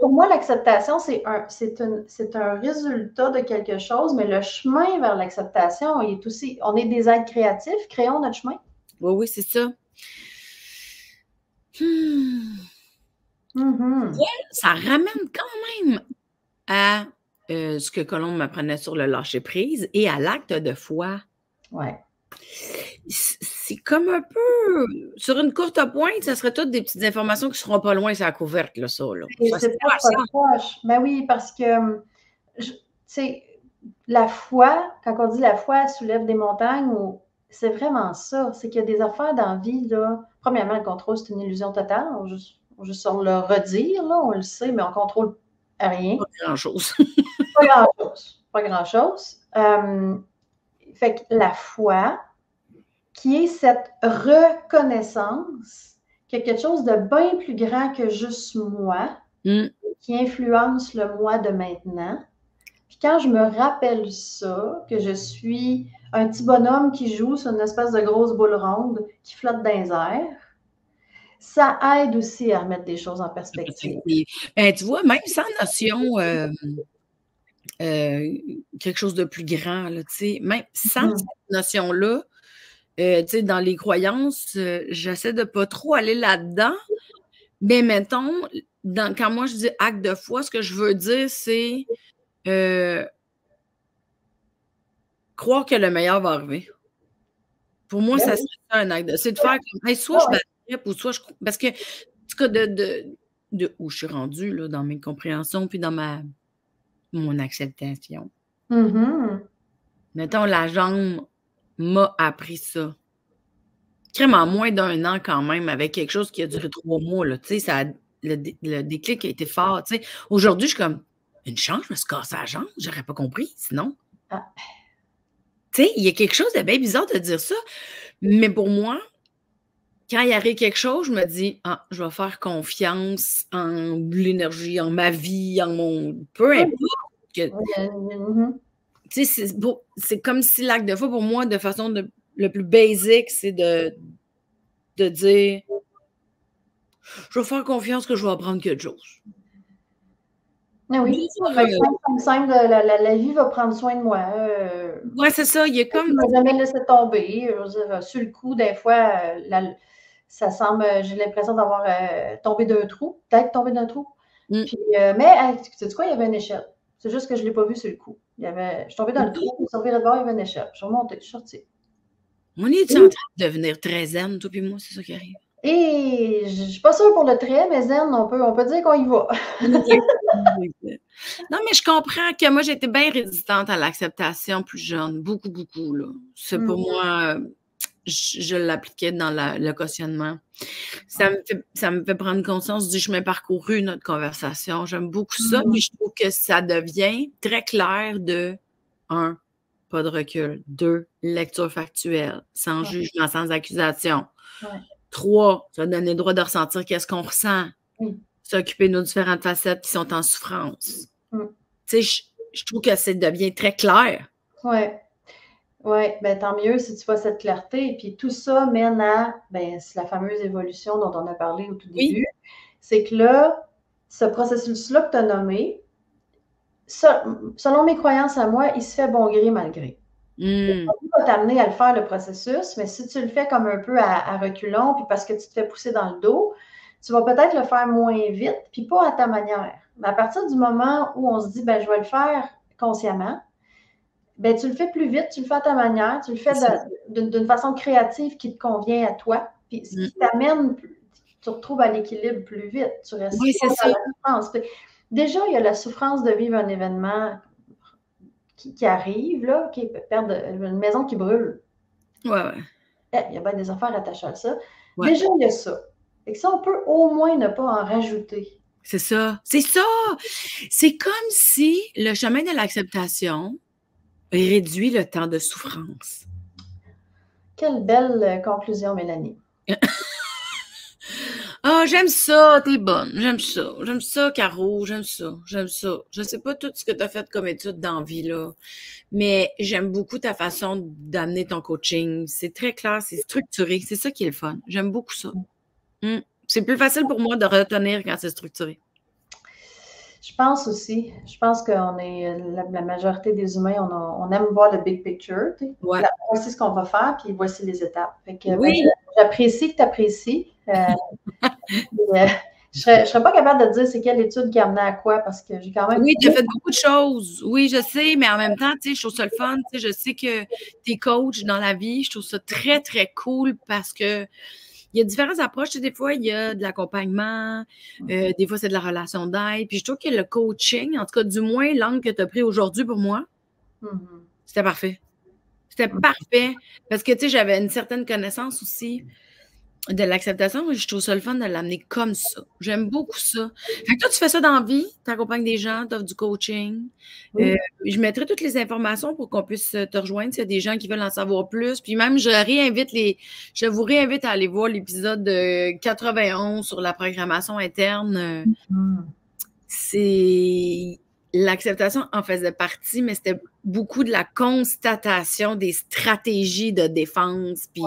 Pour moi, l'acceptation, c'est un résultat de quelque chose, mais le chemin vers l'acceptation, il est aussi, on est des êtres créatifs, créons notre chemin.
Oui, c'est ça. Ça ramène quand même à ce que Colombe m'apprenait sur le lâcher-prise et à l'acte de foi.
Ouais.
C'est comme un peu, sur une courte pointe, ça serait toutes des petites informations qui ne seront pas loin sur la couverte, là, ça. Là.
C'est pas proche. Ben oui, parce que, tu sais, la foi, quand on dit la foi soulève des montagnes, c'est vraiment ça. C'est qu'il y a des affaires dans la vie, là. Premièrement, le contrôle, c'est une illusion totale. On juste le redire, là, on le sait, mais on contrôle rien.
Pas grand-chose.
Pas grand-chose. Fait que la foi, qui est cette reconnaissance qu'il y a quelque chose de bien plus grand que juste moi, qui influence le moi de maintenant. Puis quand je me rappelle ça, que je suis un petit bonhomme qui joue sur une espèce de grosse boule ronde qui flotte dans les airs, ça aide aussi à remettre des choses en perspective.
Tu vois, même sans notion quelque chose de plus grand, là, même sans cette notion-là, dans les croyances, j'essaie de ne pas trop aller là-dedans. Mais mettons, quand moi je dis acte de foi, ce que je veux dire, c'est croire que le meilleur va arriver. Pour moi, ça serait un acte de. C'est de faire comme soit je m'attrape ou soit je. Parce que, en tout cas, de où je suis rendue, là, dans mes compréhensions, puis dans mon acceptation. Mettons, la jambe m'a appris ça. Crème en moins d'1 an quand même, avec quelque chose qui a duré 3 mois. Là, le déclic a été fort. Aujourd'hui, je suis comme, une chance, je me suis cassé la jambe, j'aurais pas compris, sinon. Il y a quelque chose de bien bizarre de dire ça. Mais pour moi, quand il arrive quelque chose, je me dis, ah, je vais faire confiance en l'énergie, en ma vie, en mon... Peu importe. Tu sais, c'est comme si l'acte de foi, pour moi, de façon le plus basic, c'est de dire, je vais faire confiance que je vais apprendre quelque chose.
Oui, la vie va prendre soin de moi.
Oui, c'est ça. Il y a comme...
Je ne vais jamais laisser tomber. Je veux dire, sur le coup, des fois, ça semble, j'ai l'impression d'avoir tombé d'un trou, peut-être tombé d'un trou. Puis, mais, tu sais quoi, il y avait une échelle. C'est juste que je ne l'ai pas vu sur le coup. Je suis tombée dans le trou, je suis sortie de bord, il y avait une échelle. Je suis remontée, je suis sortie.
On est en train de devenir très zen, toi et moi, c'est ça qui arrive.
Et je ne suis pas sûre pour le trait, mais zen, on peut dire qu'on y va.
Non, mais je comprends que moi, j'étais bien résistante à l'acceptation plus jeune. Beaucoup, beaucoup, là. C'est pour moi, je l'appliquais dans le cautionnement. Ça me fait prendre conscience du chemin parcouru, notre conversation. J'aime beaucoup ça, puis je trouve que ça devient très clair de 1, pas de recul. 2, lecture factuelle, sans jugement, sans accusation. 3, ça donne le droit de ressentir qu'est-ce qu'on ressent. S'occuper de nos différentes facettes qui sont en souffrance. Tu sais, je trouve que ça devient très clair.
Oui, ben tant mieux si tu vois cette clarté. Et puis tout ça mène à c'est la fameuse évolution dont on a parlé au tout début. C'est que là, ce processus-là que tu as nommé, selon mes croyances à moi, il se fait bon gré, mal gré. Ça va t'amener à le faire, le processus, mais si tu le fais comme un peu à reculons, puis parce que tu te fais pousser dans le dos, tu vas peut-être le faire moins vite, puis pas à ta manière. Mais à partir du moment où on se dit, je vais le faire consciemment, tu le fais plus vite, tu le fais à ta manière, tu le fais d'une façon créative qui te convient à toi, puis ce qui t'amène, tu te retrouves à l'équilibre plus vite. Tu restes pas dans la souffrance. Déjà, il y a la souffrance de vivre un événement qui arrive, là, qui est perdre une maison qui brûle. Il y a bien des affaires attachées à ça. Déjà, il y a ça. Et ça, on peut au moins ne pas en rajouter.
C'est ça. C'est ça. C'est comme si le chemin de l'acceptation réduit le temps de souffrance.
Quelle belle conclusion, Mélanie.
Ah, j'aime ça, t'es bonne. J'aime ça. J'aime ça, Caro. J'aime ça. J'aime ça. Je sais pas tout ce que tu as fait comme étude dans la vie, là. Mais j'aime beaucoup ta façon d'amener ton coaching. C'est très clair, c'est structuré. C'est ça qui est le fun. J'aime beaucoup ça. C'est plus facile pour moi de retenir quand c'est structuré.
Je pense aussi. Je pense qu'on est la majorité des humains, on aime voir le big picture. Voici ce qu'on va faire, puis voici les étapes. Fait que, j'apprécie que tu apprécies. Je ne serais pas capable de dire c'est quelle étude qui a amené à quoi, parce que j'ai quand même...
Oui, tu as fait beaucoup de choses. Oui, je sais, mais en même temps, tu sais, je trouve ça le fun. Tu sais, je sais que tu es coach dans la vie. Je trouve ça très, très cool parce que il y a différentes approches. Tu sais, des fois, il y a de l'accompagnement. Des fois, c'est de la relation d'aide. Puis je trouve que le coaching, en tout cas, du moins, l'angle que tu as pris aujourd'hui pour moi, c'était parfait. C'était parfait. Parce que, tu sais, j'avais une certaine connaissance aussi de l'acceptation. Je trouve ça le fun de l'amener comme ça. J'aime beaucoup ça. Fait que toi, tu fais ça dans la vie. Tu accompagnes des gens, tu offres du coaching. Je mettrai toutes les informations pour qu'on puisse te rejoindre s'il y a des gens qui veulent en savoir plus. Puis même, je vous réinvite à aller voir l'épisode 91 sur la programmation interne. L'acceptation en faisait partie, mais c'était beaucoup de la constatation des stratégies de défense. Puis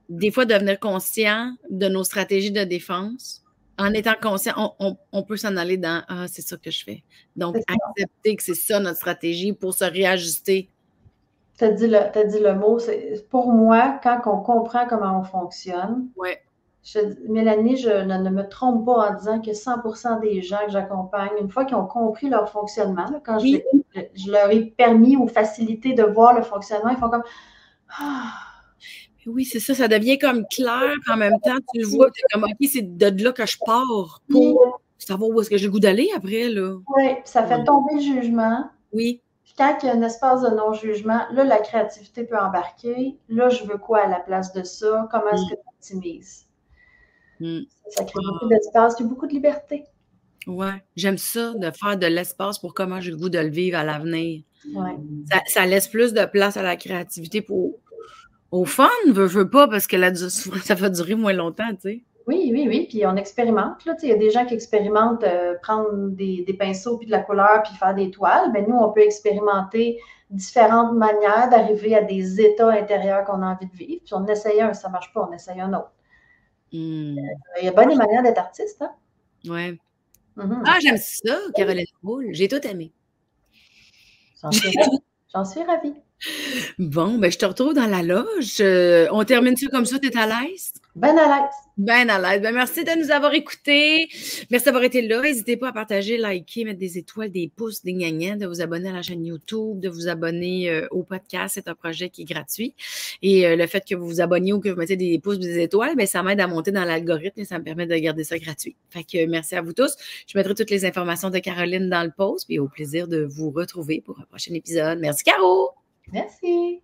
des fois, devenir conscient de nos stratégies de défense, en étant conscient, on peut s'en aller dans « Ah, c'est ça que je fais ». Donc, accepter que c'est ça notre stratégie pour se réajuster.
Tu as dit le mot. Pour moi, quand on comprend comment on fonctionne, Mélanie, je ne me trompe pas en disant que 100% des gens que j'accompagne, une fois qu'ils ont compris leur fonctionnement, là, quand je leur ai permis ou facilité de voir le fonctionnement, ils font comme « Ah ».
Oui, c'est ça, ça devient comme clair, en même temps, tu le vois, tu es comme, OK, c'est de là que je pars pour savoir où est-ce que j'ai le goût d'aller après, là.
Oui, ça fait tomber le jugement.
Oui.
Puis quand il y a un espace de non-jugement, là, la créativité peut embarquer. Là, je veux quoi à la place de ça? Comment est-ce que tu optimises? Ça crée beaucoup d'espace, puis beaucoup de liberté.
Oui, j'aime ça, de faire de l'espace pour comment j'ai le goût de le vivre à l'avenir. Ça laisse plus de place à la créativité pour Au fun, veux pas, parce que ça va durer moins longtemps, tu sais.
Oui, oui, oui. Puis on expérimente. Là, il y a des gens qui expérimentent prendre des pinceaux puis de la couleur puis faire des toiles. Ben, nous, on peut expérimenter différentes manières d'arriver à des états intérieurs qu'on a envie de vivre. Puis on essaye un, ça ne marche pas, on essaye un autre. Il y a bien des manières d'être artiste. Hein?
Ouais. Ah, j'aime ça, Caroline Roule. J'ai tout aimé.
J'en suis ravie.
Bon, ben, je te retrouve dans la loge. On termine ça comme ça, tu es à l'aise?
Ben à l'aise.
Ben à l'aise. Ben, merci de nous avoir écoutés. Merci d'avoir été là. N'hésitez pas à partager, liker, mettre des étoiles, des pouces, des gagnants, de vous abonner à la chaîne YouTube, de vous abonner au podcast. C'est un projet qui est gratuit. Et le fait que vous vous abonniez ou que vous mettez des pouces, des étoiles, ben, ça m'aide à monter dans l'algorithme et ça me permet de garder ça gratuit. Fait que merci à vous tous. Je mettrai toutes les informations de Caroline dans le post. Puis au plaisir de vous retrouver pour un prochain épisode. Merci, Caro!
Merci!